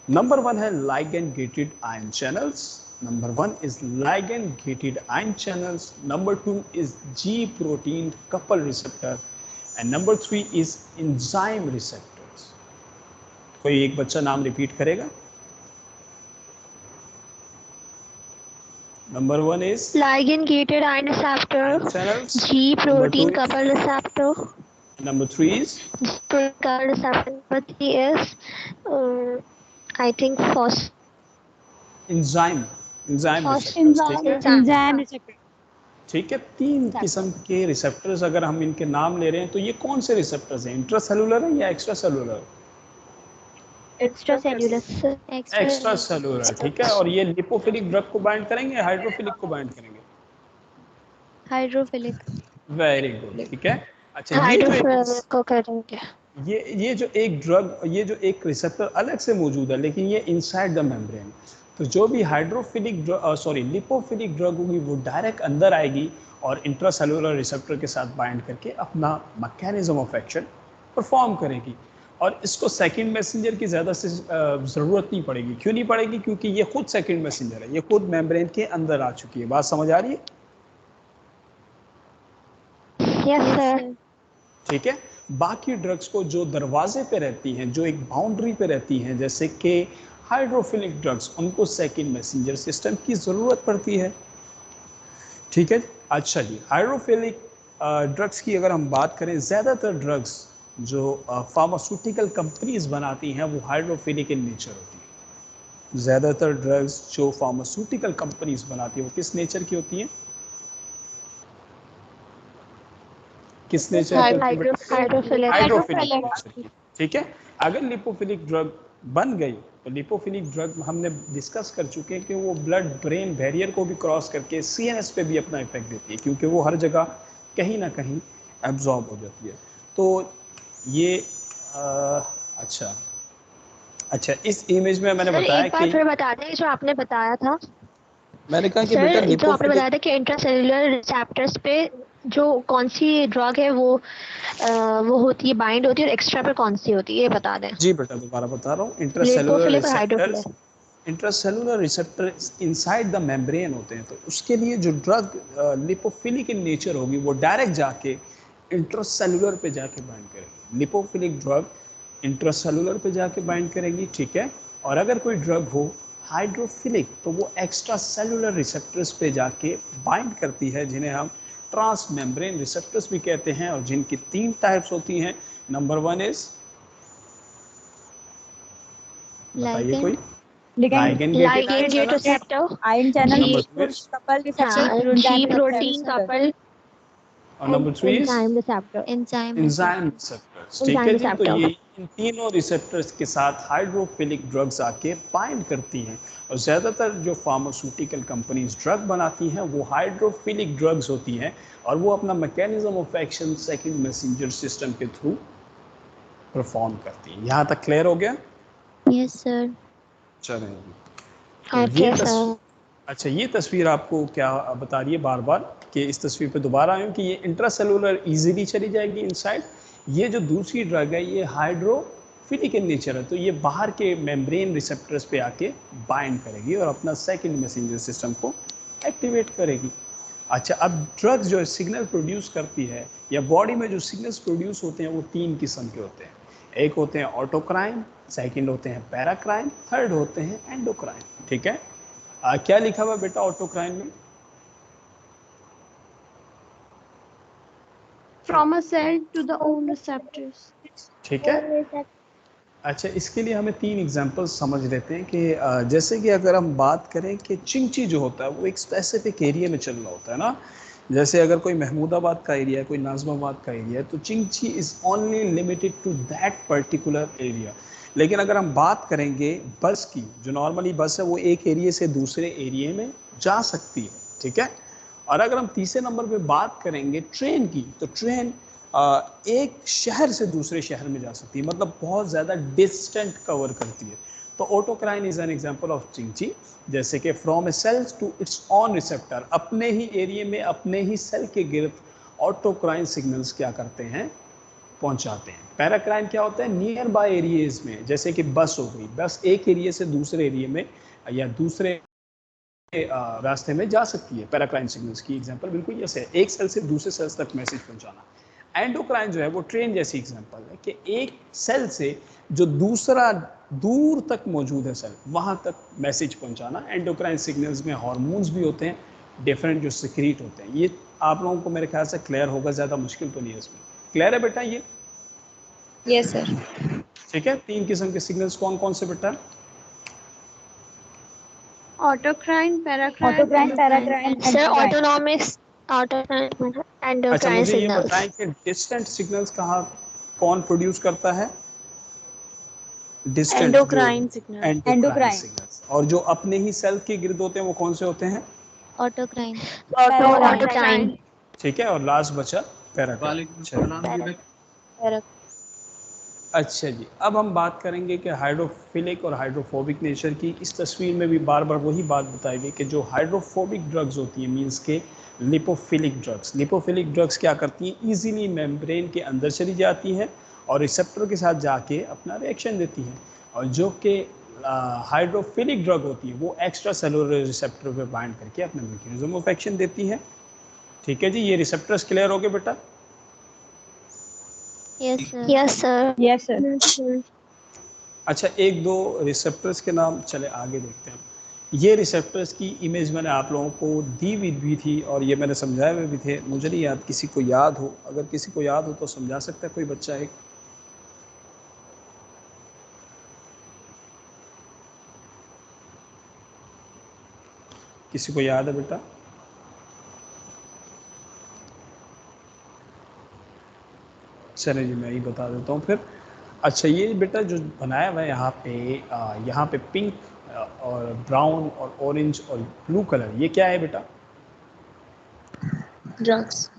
नंबर 1 है ligand gated ion channels. Number 1 is ligand gated ion channels. Number 2 is G protein coupled receptor. And number 3 is enzyme receptors. कोई एक बच्चा नाम रिपीट करेगा? Number 1 is ligand gated ion receptor, channels. G protein Number 2 coupled receptor. Number 3 is Coupled receptor. Number 3 is I think enzyme receptors. ठीक है, enzyme receptor. ठीक है। 3 किस्म के रिसेप्टर्स अगर हम इनके नाम ले रहे हैं तो ये कौन से रिसेप्टर्स हैं? इंट्रासेलुलर है या extra cellular? extracellular. Extra cellular, ठीक है। और ये लिपोफिलिक ड्रग को बाइंड करेंगे, हाइड्रोफिलिक को बाइंड करेंगे? हाइड्रोफिलिक। वेरी गुड, ठीक है। अच्छा, हाइड्रोफिलिक को करेंगे। ये जो एक ड्रग, ये जो एक रिसेप्टर अलग से मौजूद है लेकिन ये इनसाइड द मेम्ब्रेन, तो जो भी हाइड्रोफिलिक लिपोफिलिक ड्रग होगी वो डायरेक्ट अंदर आएगी और इंट्रासेलुलर रिसेप्टर के साथ बाइंड करके अपना मैकेनिज्म ऑफ एक्शन परफॉर्म करेगी। और इसको सेकंड मैसेंजर की ज़्यादा से ज़रूरत नहीं पड़ेगी। क्यों नहीं पड़ेगी? क्योंकि ये खुद सेकंड मैसेंजर है, ये खुद मेम्ब्रेन के अंदर आ चुकी है। बात समझ आ रही है? Yes sir. ठीक है। बाकी ड्रग्स को जो दरवाजे पे रहती हैं, जो एक बाउंड्री पे रहती हैं, जैसे कि हाइड्रोफिलिक ड्रग्स, उनको सेकंड मैसेंजर सिस्टम की ज़रूरत पड़ती है। ठीक है। अच्छा जी, हाइड्रोफिलिक ड्रग्स की अगर हम बात करें, ज़्यादातर ड्रग्स जो फार्मास्यूटिकल कंपनीज बनाती हैं वो हाइड्रोफिलिक इन नेचर होती है। ज़्यादातर ड्रग्स जो फार्मास्यूटिकल कंपनीज बनाती हैं वो किस नेचर की होती हैं? किस नेचर की? हाइड्रोफिलिक। ठीक है। अगर लिपोफिलिक ड्रग बन गई तो लिपोफिलिक ड्रग हमने डिस्कस कर चुके हैं कि वो ब्लड ब्रेन बैरियर को भी क्रॉस करके सीएनएस पे भी अपना इफेक्ट देती है, क्योंकि वो हर जगह कहीं ना कहीं एब्जॉर्ब हो जाती है। तो ये अच्छा, इस इमेज में मैंने बताया एक बार फिर बता दें जो आपने बताया था। मैंने कहा कि सर, बेटा जो आपने बताया था कि इंट्रासेल्युलर रिसेप्टर्स पे जो कौन सी ड्रग है वो होती है, बाइंड होती है, और एक्स्ट्रा पे कौन सी होती है, ये बता दें। जी बेटा, दोबारा बता रहा हूँ। Intracellular receptor inside the membrane होते हैं, तो उसके लिए जो ड्रग लिपोफिलिक इन नेचर होगी वो डायरेक्ट जाके इंट्रासेलुलर पे जाके बाइंड करेगी। लिपोफिलिक ड्रग इंट्रासेलुलर पे जाके बाइंड करेगी, ठीक है। और अगर कोई ड्रग हो हाइड्रोफिलिक तो वो एक्स्ट्रा सेलुलर रिसेप्टर्स पे जाके बाइंड करती है, जिन्हें हम ट्रांस मेम्ब्रेन रिसेप्टर्स भी कहते हैं, और जिनकी 3 टाइप्स होती हैं। नंबर 1 इज, बताइए कोई? ligand gated receptor, ion channel, Number 2 is coupled receptor, G protein coupled, और number 3 is enzyme receptor. Enzyme receptors. ठीक है जी। तो ये इन तीनों रिसेप्टर्स के साथ हाइड्रोफिलिक ड्रग्स आके बाइंड करती हैं, और ज़्यादातर जो फार्मास्यूटिकल कंपनीज ड्रग बनाती हैं वो हाइड्रोफिलिक ड्रग्स होती हैं, और वो अपना mechanism of action second messenger system के थ्रू परफॉर्म करती हैं। यहाँ तक क्लियर हो गया? Yes sir. चलें। अच्छा, ये तस्वीर आपको क्या बता रही है? बार बार कि इस तस्वीर पे दोबारा आया हूँ कि ये इंट्रासेलुलर इजीली चली जाएगी इनसाइड। ये जो दूसरी ड्रग है ये हाइड्रोफिलिक इन नेचर है, तो ये बाहर के मेम्ब्रेन रिसेप्टर्स पे आके बाइंड करेगी और अपना सेकंड मैसेंजर सिस्टम को एक्टिवेट करेगी। अच्छा, अब ड्रग्स जो सिग्नल प्रोड्यूस करती है या बॉडी में जो सिग्नल्स प्रोड्यूस होते हैं वो 3 किस्म के होते हैं। एक होते हैं ऑटोक्राइन, सेकंड होते हैं पैराक्राइन, थर्ड होते हैं एंडोक्राइन। ठीक है, क्या लिखा हुआ बेटा ऑटोक्राइन में? From a cell to the own receptors. ठीक है। अच्छा, इसके लिए हमें 3 एग्जांपल्स समझ लेते हैं कि जैसे कि अगर हम बात करें कि चिंची जो होता है वो एक स्पेसिफिक एरिया में चल रहा होता है ना, जैसे अगर कोई महमूदाबाद का एरिया है, कोई नाज़िमाबाद का एरिया है, तो चिंची is only limited to that particular area. लेकिन अगर हम बात करेंगे बस की, जो नॉर्मली बस है वो एक एरिया से दूसरे एरिया में जा सकती है। ठीक है, और अगर हम तीसरे नंबर पे बात करेंगे ट्रेन की, तो ट्रेन एक शहर से दूसरे शहर में जा सकती है, मतलब बहुत ज़्यादा डिस्टेंट कवर करती है। तो autocrine is an example of चिंची, जैसे कि from a cell to its own receptor, अपने ही एरिया में अपने ही सेल के गिर्द ऑटोक्राइन सिग्नल्स क्या करते हैं, पहुंचाते हैं। पैराक्राइन क्या होता है, नियर बाय एरियाज में, जैसे कि बस हो गई, बस एक एरिया से दूसरे एरिया में या दूसरे रास्ते में जा सकती है। पैराक्राइन सिग्नल्स की एग्जांपल बिल्कुल जैसे एक सेल से दूसरे सेल्स तक मैसेज पहुंचाना। एंडोक्राइन जो है वो ट्रेन जैसी एग्जांपल है कि एक सेल से जो दूसरा दूर तक मौजूद है सेल, वहां तक मैसेज पहुंचाना। एंडोक्राइन सिग्नल्स में हार्मोन्स भी होते हैं डिफरेंट जो सिक्रीट होते हैं। ये आप लोगों को मेरे ख्याल से क्लियर होगा, ज़्यादा मुश्किल तो नहीं है इसमें। क्लियर है बेटा ये? Yes sir. ठीक है, 3 किस्म के सिग्नल्स कौन कौन से बेटा? Autocrine, paracrine, autocrine, endocrine. Paracrine, sir endocrine. Autonomics endocrine अच्छा, मुझे ये सिग्नल्स। बताएं कि डिस्टेंट सिग्नल्स कहाँ कौन प्रोड्यूस करता है? Distant Endocrine signal. Endocrine signals. और जो अपने ही सेल के गिर्द होते हैं वो कौन से होते हैं? ऑटोक्राइन। ऑटोक्राइन। ठीक है, और लास्ट बचा पैराक्राइन। अच्छा जी, अब हम बात करेंगे कि हाइड्रोफिलिक और हाइड्रोफोबिक नेचर की। इस तस्वीर में भी बार बार वही बात बताई गई कि जो हाइड्रोफोबिक ड्रग्स होती हैं, मींस के लिपोफिलिक ड्रग्स क्या करती हैं, इजीली मेम्ब्रेन के अंदर चली जाती हैं और रिसेप्टर के साथ जाके अपना रिएक्शन देती हैं। और जो कि हाइड्रोफिलिक ड्रग होती है वो एक्स्ट्रा सेलुलर रिसेप्टर पे बाइंड करके अपने मैकेनिज्म ऑफ एक्शन देती है। ठीक है जी, ये रिसेप्टर्स क्लियर हो गए बेटा? Yes sir. Yes sir. अच्छा, एक दो रिसेप्टर्स के नाम चले आगे देखते हैं। ये रिसेप्टर्स की इमेज मैंने आप लोगों को दी हुई भी थी और ये मैंने समझाए हुए भी थे, मुझे नहीं याद किसी को याद हो। अगर किसी को याद हो तो समझा सकता है कोई बच्चा एक? किसी को याद है बेटा? चलिए जी, मैं ही बता देता हूँ फिर। अच्छा, ये बेटा जो बनाया हुआ है यहाँ पे पिंक और ब्राउन और ऑरेंज और ब्लू कलर, ये क्या है बेटा? ड्रग्स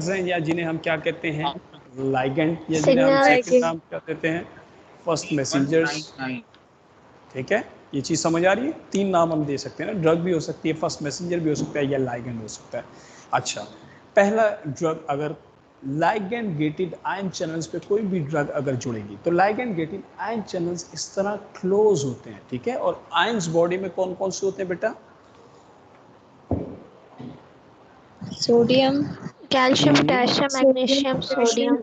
हैं, या जिन्हें हम क्या कहते हैं, लाइगेंड, या जिन्हें हम सेकंड नाम क्या देते हैं, फर्स्ट मैसेंजर्स। ठीक है, ये चीज़ समझ आ रही है? 3 नाम हम दे सकते हैं ना, ड्रग भी हो सकती है, फर्स्ट मैसेंजर भी हो सकता है, या लाइगेंड हो सकता है। अच्छा, पहला ड्रग, अगर लाइगेंड गेटेड आयन चैनल्स पे कोई भी ड्रग अगर जुड़ेगी तो लाइगेंड गेटेड आयन चैनल्स इस तरह क्लोज होते हैं। ठीक है, और आयंस बॉडी में कौन कौन से होते हैं बेटा? Sodium, calcium, potassium, magnesium, sodium.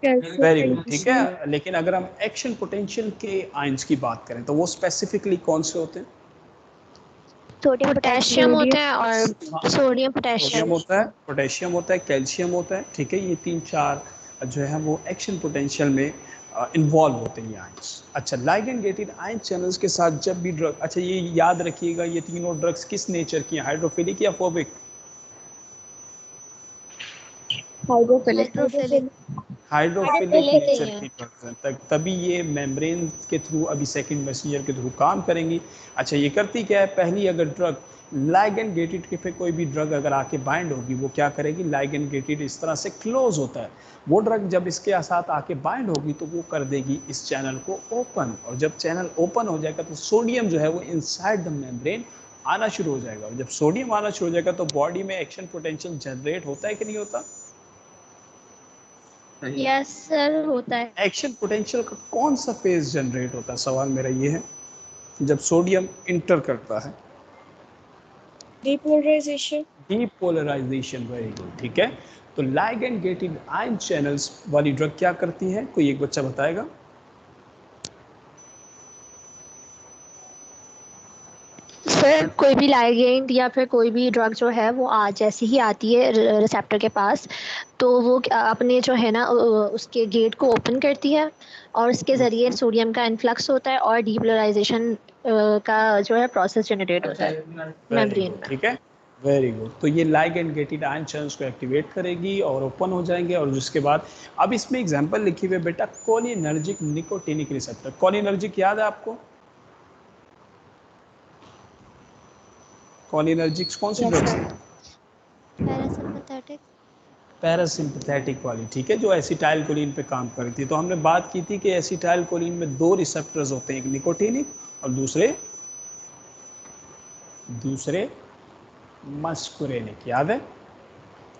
Very good. ठीक है, लेकिन अगर हम एक्शन पोटेंशियल के आयंस की बात करें तो वो स्पेसिफिकली कौन से होते हैं? सोडियम, पोटेशियम होते हैं और सोडियम, पोटेशियम होता है, पोटेशियम होता है, कैल्शियम होता है। ठीक है, ये 3-4 जो है वो एक्शन पोटेंशियल में इन्वॉल्व होते हैं आयंस। अच्छा, लाइगेंड गेटेड आयन चैनल्स के साथ जब भी ड्रग, अच्छा ये याद रखिएगा, ये तीनों ड्रग्स किस नेचर की हैं, हाइड्रोफिलिक या फोबिक? हाइड्रोफिलिक नेचर की ड्रग्स हैं, तभी ये मेम्ब्रेन के थ्रू अभी सेकंड मैसेंजर के थ्रू काम करेंगी। अच्छा, ये करती क्या है, पहली अगर ड्रग लाइगेंड गेटेड के पे कोई भी ड्रग अगर आके बाइंड होगी वो क्या करेगी, लाइगेंड गेटेड इस तरह से क्लोज होता है, वो ड्रग जब इसके साथ आके बाइंड होगी तो वो कर देगी इस चैनल को ओपन, और जब चैनल ओपन हो जाएगा तो सोडियम जो है वो इनसाइड द मेम्ब्रेन आना शुरू हो जाएगा। और जब सोडियम आना शुरू हो जाएगा तो बॉडी में एक्शन पोटेंशियल जनरेट होता है कि नहीं होता? यस सर, होता है। एक्शन पोटेंशियल का कौन सा फेज जनरेट होता है, सवाल मेरा ये है, जब सोडियम इंटर करता है? Depolarization. डीपोलराइजेशन, वेरी गुड, ठीक है। तो लाइगैंड गेटेड आयन चैनल्स वाली ड्रग क्या करती है, कोई एक बच्चा बताएगा? सर कोई भी लाइगेंड या फिर कोई भी ड्रग जो है वो जैसे ही आती है रिसेप्टर के पास, तो वो अपने जो है ना उसके गेट को ओपन करती है और उसके ज़रिए सोडियम का इन्फ्लक्स होता है और डीपोलराइजेशन का जो है प्रोसेस जनरेट होता है मेम्ब्रेन में। ठीक है, वेरी गुड। तो ये लाइगैंड गेटेड आयन चैनल्स को एक्टिवेट करेगी और ओपन हो जाएंगे। और उसके बाद अब इसमें एग्जांपल लिखी हुई है बेटा, कोलिनर्जिक निकोटिनिक रिसेप्टर। कोलिनर्जिक याद है आपको? कोलिनर्जिक्स कौन सी ड्रग्स थी? पैरासिम्पथेटिक। पैरासिम्पथेटिक वाली, ठीक है, जो एसिटाइल कोलिन पे काम कर रही थी। तो हमने बात की थी कि एसिटाइल कोलिन में दो रिसेप्टर्स होते हैं, एक निकोटिनिक और दूसरे मस्कुरेनिक। याद है,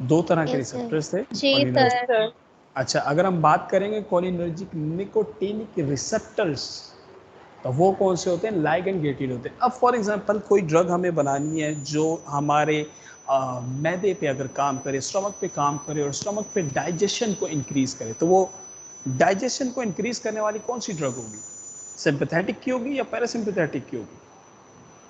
दो तरह के Yes, sir. रिसेप्टर्स थे जी कोलिनर्जिक। सर। अच्छा, अगर हम बात करेंगे कोलिनर्जिक निकोटिनिक रिसेप्टर्स, तो वो कौन से होते हैं? लाइगैंड गेटेड होते हैं। अब फॉर एग्जांपल कोई ड्रग हमें बनानी है जो हमारे मैदे पे अगर काम करे, स्टमक पे काम करे और स्टमक पे डाइजेशन को इंक्रीज करे, तो वो डाइजेशन को इंक्रीज करने वाली कौन सी ड्रग होगी? सिंपैथेटिक की होगी या पैरासिम्पैथेटिक की होगी?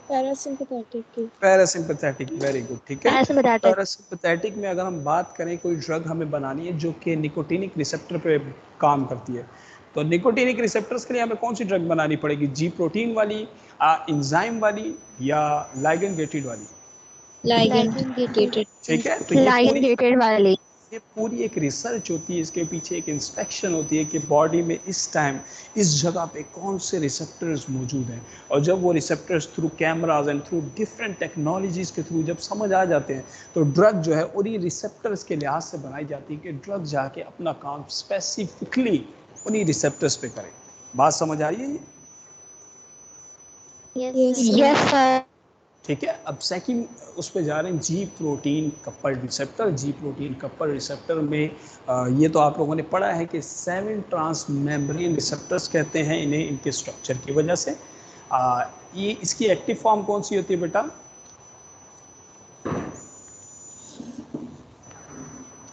Parasympathetic की। पैरासिम्पैथेटिक, वेरी गुड, ठीक है। पैरासिम्पथेटिक। पैरासिम्पैथेटिक में अगर हम बात करें, कोई ड्रग हमें बनानी है जो कि निकोटिनिक रिसेप्टर पे काम करती है, तो निकोटिनिक रिसेप्टर्स के लिए हमें कौन सी ड्रग बनानी पड़ेगी? जी प्रोटीन वाली, एंजाइम वाली या लाइगैंड गेटेड वाली? Ligand gated. ठीक है, तो लाइगैंड गेटेड वाली। ये पूरी एक रिसर्च होती है, इसके पीछे एक इंस्पेक्शन होती है कि बॉडी में इस टाइम इस जगह पे कौन से रिसेप्टर्स मौजूद हैं। और जब वो receptors through cameras and through different technologies के थ्रू जब समझ आ जाते हैं, तो ड्रग जो है उन्हीं रिसेप्टर्स के लिहाज से बनाई जाती है कि ड्रग जाके अपना काम स्पेसिफिकली उन्हीं रिसेप्टर्स पे करे। बात समझ आ रही है? Yes, sir. Yes sir. ठीक है, अब सेकंड उस पर जा रहे हैं, जी प्रोटीन कपल्ड रिसेप्टर। जी प्रोटीन कपल्ड रिसेप्टर में ये तो आप लोगों ने पढ़ा है कि 7 ट्रांस मेम्ब्रेन रिसेप्टर्स कहते हैं इन्हें, इनके स्ट्रक्चर की वजह से। ये इसकी एक्टिव फॉर्म कौन सी होती है बेटा?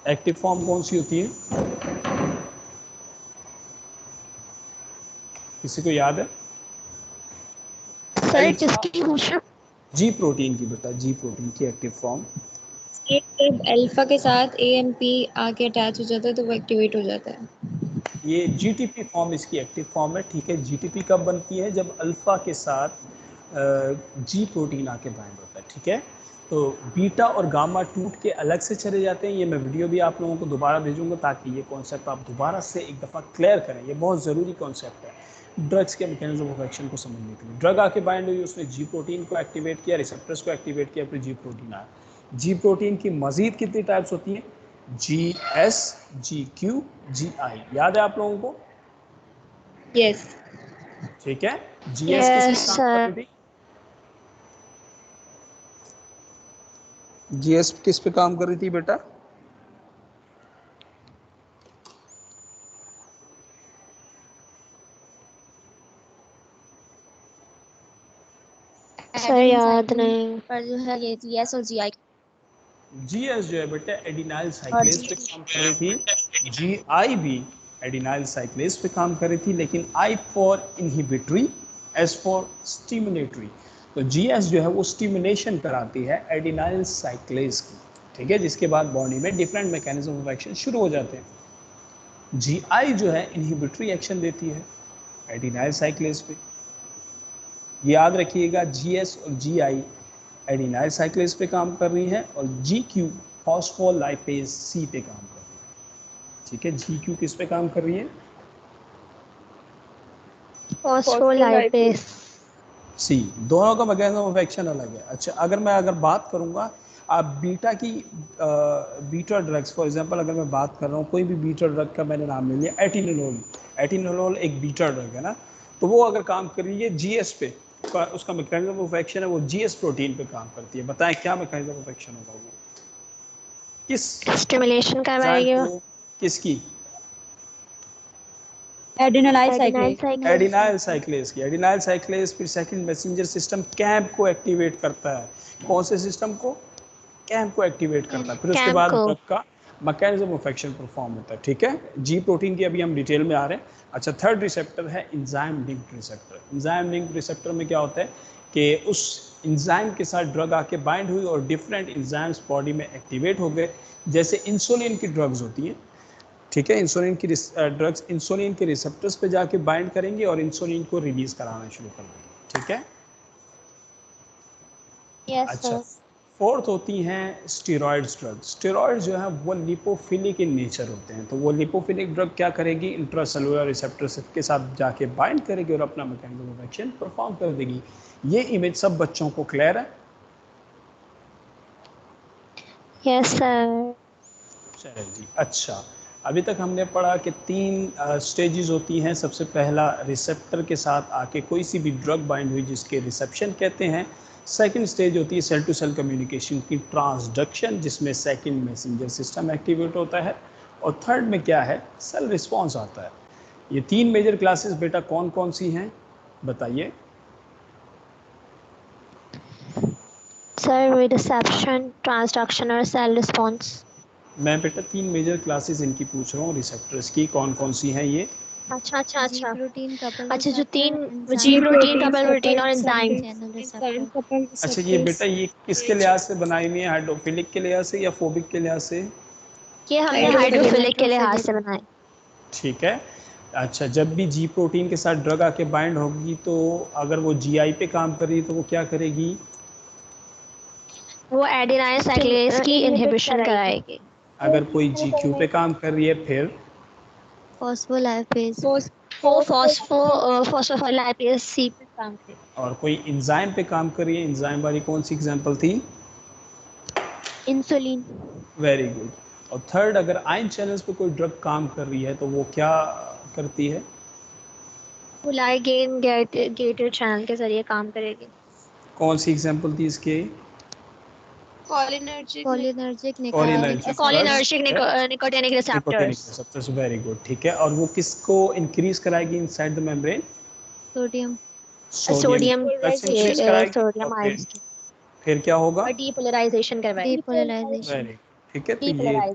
एक्टिव फॉर्म कौन सी होती है, किसी को याद है? सर किसकी पूछा? जी प्रोटीन की बेटा, जी प्रोटीन की एक्टिव फॉर्म। ये जब अल्फा के साथ AMP आके अटैच हो जाता है तो वो एक्टिवेट हो जाता है। ये जीटीपी फॉर्म इसकी एक्टिव फॉर्म है, ठीक है। जीटीपी कब बनती है? जब अल्फा के साथ जी प्रोटीन आके बाइंड होता है, ठीक है। तो बीटा और गामा टूट के अलग से चले जाते हैं। ये मैं वीडियो भी आप लोगों को दोबारा भेजूंगा ताकि ये कॉन्सेप्ट आप दोबारा से एक दफ़ा क्लियर करें। ये बहुत ज़रूरी कॉन्सेप्ट है ड्रग्स के मैकेनिज्म ऑफ एक्शन को समझने के लिए। ड्रग आके बाइंड हुई, उसने जी प्रोटीन को एक्टिवेट किया, रिसेप्टर्स को एक्टिवेट किया, फिर जी प्रोटीन आया। जी प्रोटीन की मजीद कितनी टाइप्स होती हैं? GS, GQ, GI। याद है आप लोगों को? Yes. ठीक है। GS यस किस पे काम कर सर। रही थी? GS किस पे काम कर रही थी बेटा? सर याद नहीं। पर जो है ये GS और GI GS जो है बेटा एडिनाइल और साइक्लेज पे काम कर रही थी। GI भी एडिनाइल साइक्लेज पे काम कर रही थी, लेकिन I for inhibitory, S for stimulatory. तो GS जो है वो स्टिमुलेशन कराती है एडिनाइल साइक्लेज की, ठीक है, जिसके बाद बॉडी में डिफरेंट मैकेनिज्म ऑफ एक्शन शुरू हो जाते हैं। GI जो है इनहिबिटरी एक्शन देती है एडिनाइल साइक्लेज पे। याद रखिएगा, GS और GI एडिनाइल साइक्लेज पे काम कर रही है और GQ फॉस्फोलाइपेज C पे काम कर रही है, ठीक है। GQ किस पे काम कर रही है? फॉस्फोलाइपेज। C। दोनों का मैकेनिज्म ऑफ एक्शन अलग है। अच्छा, अगर बात करूंगा आप बीटा की, बीटा ड्रग्स फॉर एग्जांपल अगर मैं बात कर रहा हूँ, कोई भी बीटा ड्रग का मैंने नाम ले लिया, एटिनोलोल। एटिनोलोल एक बीटा ड्रग है ना, तो वो अगर काम कर रही है GS पे, उसका मैकेनिज्म ऑफ एक्शन है वो जीएस प्रोटीन पे काम करती है। बताएं क्या मैकेनिज्म ऑफ एक्शन होगा वो? किस स्टिमुलेशन करवाएगी वो? किसकी? एडिनाइल साइक्लेज की। एडिनाइल साइक्लेज फिर सेकंड मैसेंजर सिस्टम कैम्प को एक्टिवेट करता है। कौन से सिस्टम को? कैम्प को एक्टिवेट करता है। फिर उसके बाद ड्रग का मैकेनिज्म ऑफ एक्शन परफॉर्म होता है। ठीक है, जी प्रोटीन की अभी हम डिटेल में आ रहे हैं। अच्छा, थर्ड रिसेप्टर है enzyme linked receptor. Enzyme linked receptor में क्या होता है कि उस एंजाइम के साथ ड्रग आके बाइंड हुई और डिफरेंट एंजाइम्स बॉडी में एक्टिवेट हो गए। जैसे इंसुलिन की ड्रग्स होती हैं, ठीक है, इंसुलिन की ड्रग्स इंसुलिन के रिसेप्टर्स पे जाके बाइंड करेंगे और इंसुलिन को रिलीज कराना शुरू कर देंगे। ठीक है, अच्छा, फोर्थ होती हैं स्टेरॉइड्स ड्रग। स्टेरॉइड जो है वो लिपोफिलिक इन नेचर होते हैं। तो वो लिपोफिलिक ड्रग क्या करेगी? इंट्रासेलुलर रिसेप्टर्स के साथ जाके बाइंड करेगी और अपना मैकेनिज्म ऑफ एक्शन परफॉर्म कर देगी। ये इमेज सब बच्चों को क्लियर है? Yes sir. चलिए जी। अच्छा, अभी तक हमने पढ़ा कि 3 स्टेजेस होती हैं। सबसे पहला रिसेप्टर के साथ आके कोई सी भी ड्रग बाइंड हुई जिसके रिसेप्शन कहते हैं। सेकंड स्टेज होती है सेल टू सेल कम्युनिकेशन की ट्रांसडक्शन, जिसमें सेकंड मैसेंजर सिस्टम एक्टिवेट होता है। और थर्ड में क्या है? सेल रिस्पॉन्स आता है। ये 3 मेजर क्लासेस बेटा कौन कौन सी हैं बताइए? सर रिसेप्शन, ट्रांसडक्शन और सेल रिस्पॉन्स। मैं बेटा 3 मेजर क्लासेस इनकी पूछ रहा हूँ रिसेप्टर्स की, कौन कौन सी हैं ये? अच्छा, जो 3 जी प्रोटीन, कपल प्रोटीन और एंजाइम। अच्छा, ये बेटा ये किसके लिहाज से बनाई हुई है? हाइड्रोफिलिक के लिहाज से या फोबिक के लिहाज से? ये हमने हाइड्रोफिलिक के लिहाज से बनाए। ठीक है। अच्छा, जब भी जी प्रोटीन के साथ ड्रग आके बाइंड होगी तो अगर वो जीआई पे काम कर रही है तो वो क्या करेगी? वो एडेनाइल साइक्लेज की इनहिबिशन कराएगी। अगर कोई जीक्यू पे काम कर रही है फिर फॉस्फोलाइपेज फॉस्फोलाइपेज सी पे काम करेगी। और कोई एंजाइम पे काम कर रही है, एंजाइम वाली कौन सी एग्जांपल थी? इंसुलिन। Very good. और थर्ड, अगर आयन चैनल्स पे कोई ड्रग काम कर रही है तो वो क्या करती है? वो लाइगेन गेटेड चैनल के जरिए काम करेगी। कौन सी एग्जांपल थी इसके? Cholinergic nicotinic receptors. Very good, ठीक है। और वो किसको इंक्रीज कराएगी inside the membrane? Sodium increase कराएगी। फिर क्या होगा? डीपोलराइजेशन करवाएगी। वेरी, ठीक है। तो ये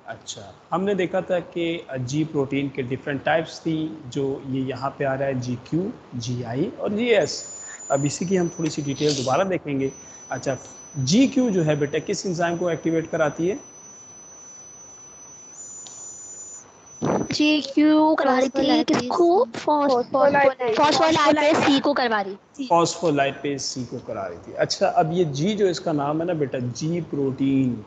अच्छा, हमने देखा था कि जी प्रोटीन के डिफरेंट टाइप्स थी, जो ये यहाँ पे आ रहा है जी क्यू, जी आई और जी एस। अब इसी की हम थोड़ी सी डिटेल दोबारा देखेंगे। अच्छा, जी क्यू जो है बेटा किस एंजाइम को एक्टिवेट कराती है? जी क्यू करवा रही थी किसको? फॉस्फोलाइपेज सी को करवा रही थी। फॉस्फोलाइपेज सी को करा रही थी। अच्छा, अब ये जी जो इसका नाम है ना बेटा, जी प्रोटीन,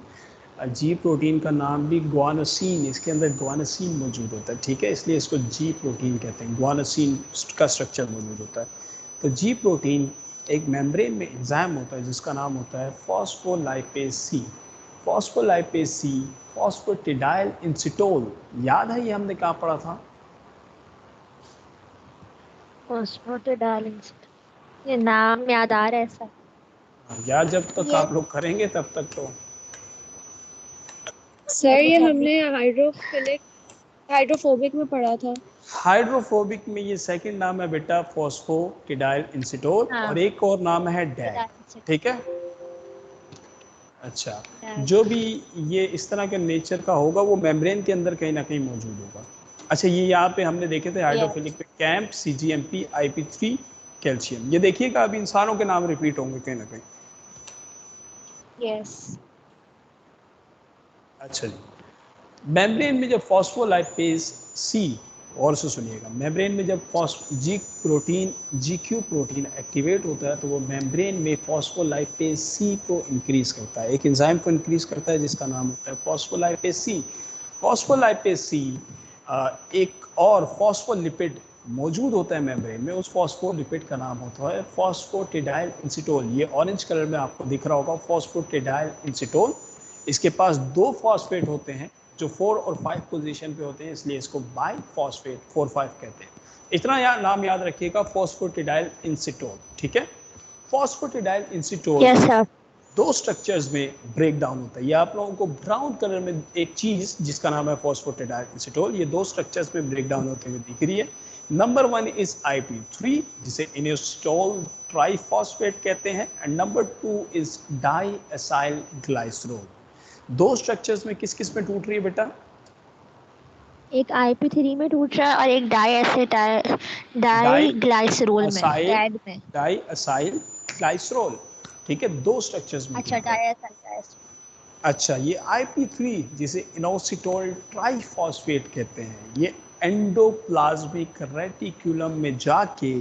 जी प्रोटीन का नाम भी ग्वानोसिन, इसके अंदर ग्वानोसिन मौजूद होता है। ठीक है, इसलिए इसको जी प्रोटीन कहते हैं। ग्वानोसिन का स्ट्रक्चर मौजूद होता है। तो जी प्रोटीन एक मेम्ब्रेन में एंजाइम होता है जिसका नाम होता है फॉस्फोलाइपेज सी। फॉस्फोलाइपेज सी, फॉस्फेटिडाइल इंसिटोल, याद है ये हमने कहाँ पढ़ा था? फॉस्फेटिडाइल इंसिटोल, ये नाम याद आ रहा है सर। यार जब तक आप लोग करेंगे तब तक तो। सर ये हमने हाइड्रोफोबिक में पढ़ा था। हाइड्रोफोबिक में ये सेकंड नाम है बेटा फॉस्फेटिडाइल इंसिटोल। हाँ। और एक और नाम है डैक। ठीक है। अच्छा, जो भी ये इस तरह के नेचर का होगा वो मेम्ब्रेन के अंदर कहीं ना कहीं मौजूद होगा। अच्छा, ये यहाँ पे हमने देखे थे हाइड्रोफिलिक पे कैंप, CGMP, IP3, कैल्शियम। ये देखिएगा अभी इंसानों के नाम रिपीट होंगे कहीं ना कहीं। यस। अच्छा जी, मेम्ब्रेन में जब फॉस्फोलाइपेज सी, और से सुनिएगा, मेम्ब्रेन में जब GQ प्रोटीन एक्टिवेट होता है तो वो मेम्ब्रेन में फॉस्फोलाइपेज सी को इंक्रीज करता है। एक एंजाइम को इंक्रीज करता है जिसका नाम होता है फॉस्फोलाइपेज सी। फॉस्फोलाइपेज सी एक और फॉस्फोलिपिड मौजूद होता है मेम्ब्रेन में, उस फॉस्फोलिपिड का नाम होता है फॉस्फेटिडाइल इंसिटोल। ये ऑरेंज कलर में आपको दिख रहा होगा, फॉस्फेटिडाइल इंसिटोल। इसके पास 2 फॉस्फेट होते हैं जो 4 और 5 पोजीशन पे होते हैं, इसलिए इसको बाई फॉस्फेट 4-5 कहते हैं। इतना नाम याद रखिएगा, फॉस्फेटिडाइल इंसिटोल, ठीक है। Phosphatidyl inositol yes sir. दो स्ट्रक्चर्स में ब्रेक डाउन होता है। ये आप लोगों को ब्राउन कलर में एक चीज जिसका नाम है फॉस्फेटिडाइल इंसिटोल, ये दो स्ट्रक्चर्स में ब्रेक डाउन होते हुए दिख रही है। नंबर 1 इज IP3 जिसे इनोसिटोल ट्राइफॉस्फेट कहते हैं, एंड नंबर 2 इज डाईएसाइल ग्लाइसरोल। दो स्ट्रक्चर्स में किस किस में टूट रही है बेटा? एक IP3 में टूट रहा है और एक डाईग्लाइसरोल में, डैग में। डाईएसाइल ग्लाइसरोल, ठीक है, दो स्ट्रक्चर्स में। अच्छा, डाईएसाइल। अच्छा, ये IP3 जिसे इनोसिटोल ट्राइफॉस्फेट कहते हैं, ये एंडोप्लाज्मिक रेटिकुलम में जाके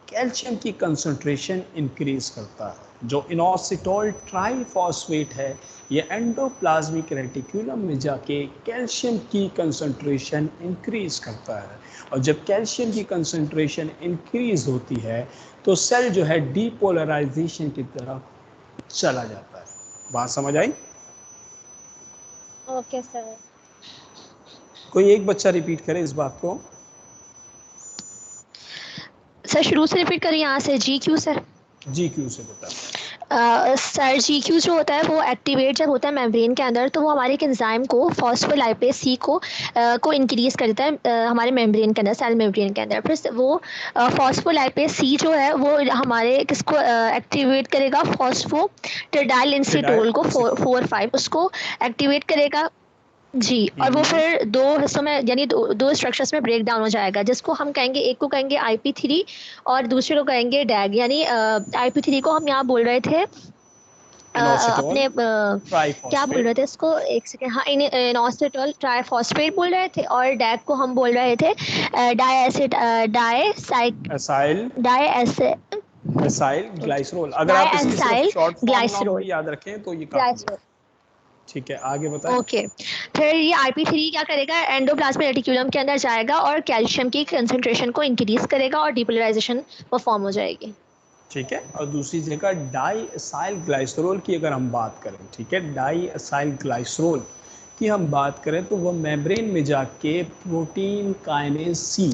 कैल्शियम की कंसंट्रेशन इंक्रीज करता है। जो इनोसिटोल ट्राइफॉस्फेट है, ये एंडोप्लाज्मिक रेटिकुलम में जाके कैल्शियम की कंसंट्रेशन इंक्रीज करता है, और जब कैल्शियम की कंसंट्रेशन इंक्रीज होती है तो सेल जो है डीपोलराइजेशन की तरफ चला जाता है। बात समझ आई? Okay sir. कोई एक बच्चा रिपीट करे इस बात को। सर शुरू से रिपीट करिए, यहाँ से GQ सर। GQ से बता। सर GQ जो होता है वो एक्टिवेट जब होता है मेम्ब्रेन के अंदर, तो वो हमारे एक एंजाइम को फॉस्फोलाइपेज C को इंक्रीज करता है हमारे मेम्ब्रेन के अंदर, सेल मेम्ब्रेन के अंदर। फिर वो फॉस्फोलाइपेज C जो है वो हमारे किसको एक्टिवेट करेगा? फॉस्फेटिडाइल इंसिटोल को 4,5 उसको एक्टिवेट करेगा जी। और वो फिर दो हिस्सों में यानी दो स्ट्रक्चर्स में ब्रेक डाउन हो जाएगा, जिसको हम कहेंगे, एक को कहेंगे IP3 और दूसरे को कहेंगे डैग। यानी IP3 को हम यहाँ बोल रहे थे अपने क्या बोल रहे थे इसको, एक सेकेंड, हाँ, इनोसिटोल ट्राइफॉस्फेट बोल रहे थे, और डैग को हम बोल रहे थे डाईएसाइल ग्लाइसरोल। अगर आप इसकी सिर्फ शॉर्ट फॉर्म याद रखें तो ये काफी है। ठीक है, आगे बताएं। ओके, फिर ये IP3 क्या करेगा? एंडोप्लाज्मिक रेटिकुलम के अंदर जाएगा और कैल्शियम की कंसंट्रेशन को इंक्रीज करेगा और डीपोलराइजेशन परफॉर्म हो जाएगी। ठीक है, और दूसरी जगह डाईएसाइल ग्लाइसरोल की अगर हम बात करें, ठीक है, डाईएसाइल ग्लाइसरोल की हम बात करें तो वह मेम्ब्रेन में जाके प्रोटीन काइनेज C,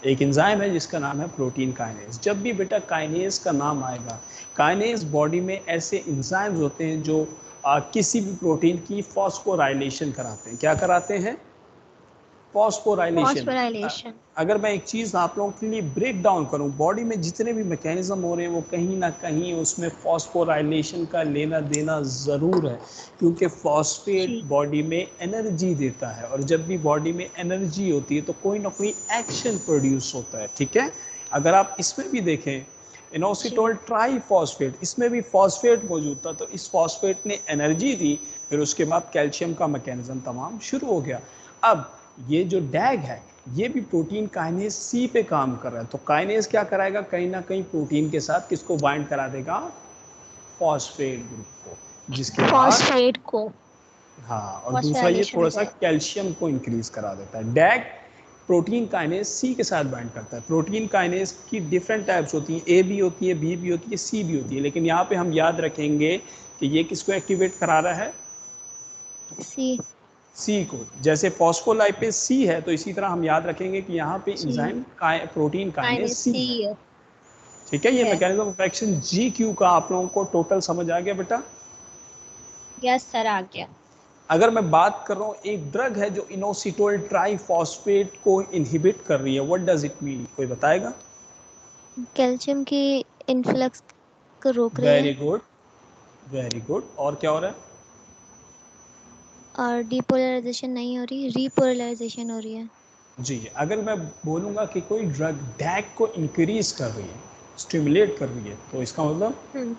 एक एंजाइम है जिसका नाम है प्रोटीन काइनेज। जब भी बेटा काइनेज का नाम आएगा, काइनेज बॉडी में ऐसे एंजाइम्स होते हैं जो किसी भी प्रोटीन की फॉस्फोराइलेशन कराते हैं। क्या कराते हैं? फॉस्फोराइलेशन। अगर मैं एक चीज़ आप लोगों के लिए ब्रेक डाउन करूं, बॉडी में जितने भी मैकेनिज्म हो रहे हैं वो कहीं ना कहीं उसमें फॉस्फोराइलेशन का लेना देना ज़रूर है, क्योंकि फॉस्फेट बॉडी में एनर्जी देता है, और जब भी बॉडी में एनर्जी होती है तो कोई ना कोई एक्शन प्रोड्यूस होता है। ठीक है, अगर आप इसमें भी देखें, इनोसिटोल ट्राइफॉस्फेट, इसमें भी फॉस्फेट मौजूद था, तो इस फॉस्फेट ने एनर्जी दी, फिर उसके बाद कैल्शियम का मैकेनिज्म तमाम शुरू हो गया। अब ये जो डैग है ये भी प्रोटीन काइनेज C पे काम कर रहा है, तो काइनेज क्या कराएगा? कहीं ना कहीं प्रोटीन के साथ किसको बाइंड करा देगा? फॉस्फेट ग्रुप को, जिसके फॉस्फेट को, हाँ, और दूसरा ये थोड़ा सा कैल्शियम को इंक्रीज करा देता है। डैग प्रोटीन काइनेज C के साथ बाइंड करता है। प्रोटीन काइनेज की डिफरेंट टाइप्स होती हैं, A भी होती है, B भी होती है, C भी होती है, लेकिन यहाँ पे हम याद रखेंगे कि ये किसको एक्टिवेट करा रहा है? C को। जैसे फॉस्फोलाइपेज C है, तो इसी तरह हम याद रखेंगे कि यहाँ पे एंजाइम प्रोटीन काइनेज C है। ठीक है, ये मैकेनिज्म ऑफ एक्शन GQ का आप लोगों को टोटल समझ आ गया बेटा? यस सर, आ गया। अगर मैं बात कर रहा हूँ, एक ड्रग है जो इनोसिटोल ट्राइफॉस्फेट को इनहिबिट कर रही है, व्हाट डज इट मीन? कोई बताएगा? कैल्शियम की इनफ्लक्स को रोक रही है। Very good, very good. और क्या हो रहा है? और डीपोलराइजेशन नहीं हो रही, रीपोलराइजेशन हो रही है। जी, अगर मैं बोलूँगा कि कोई ड्रग डैग को इंक्रीज कर रही है, स्टिमुलेट कर रही है, तो इसका मतलब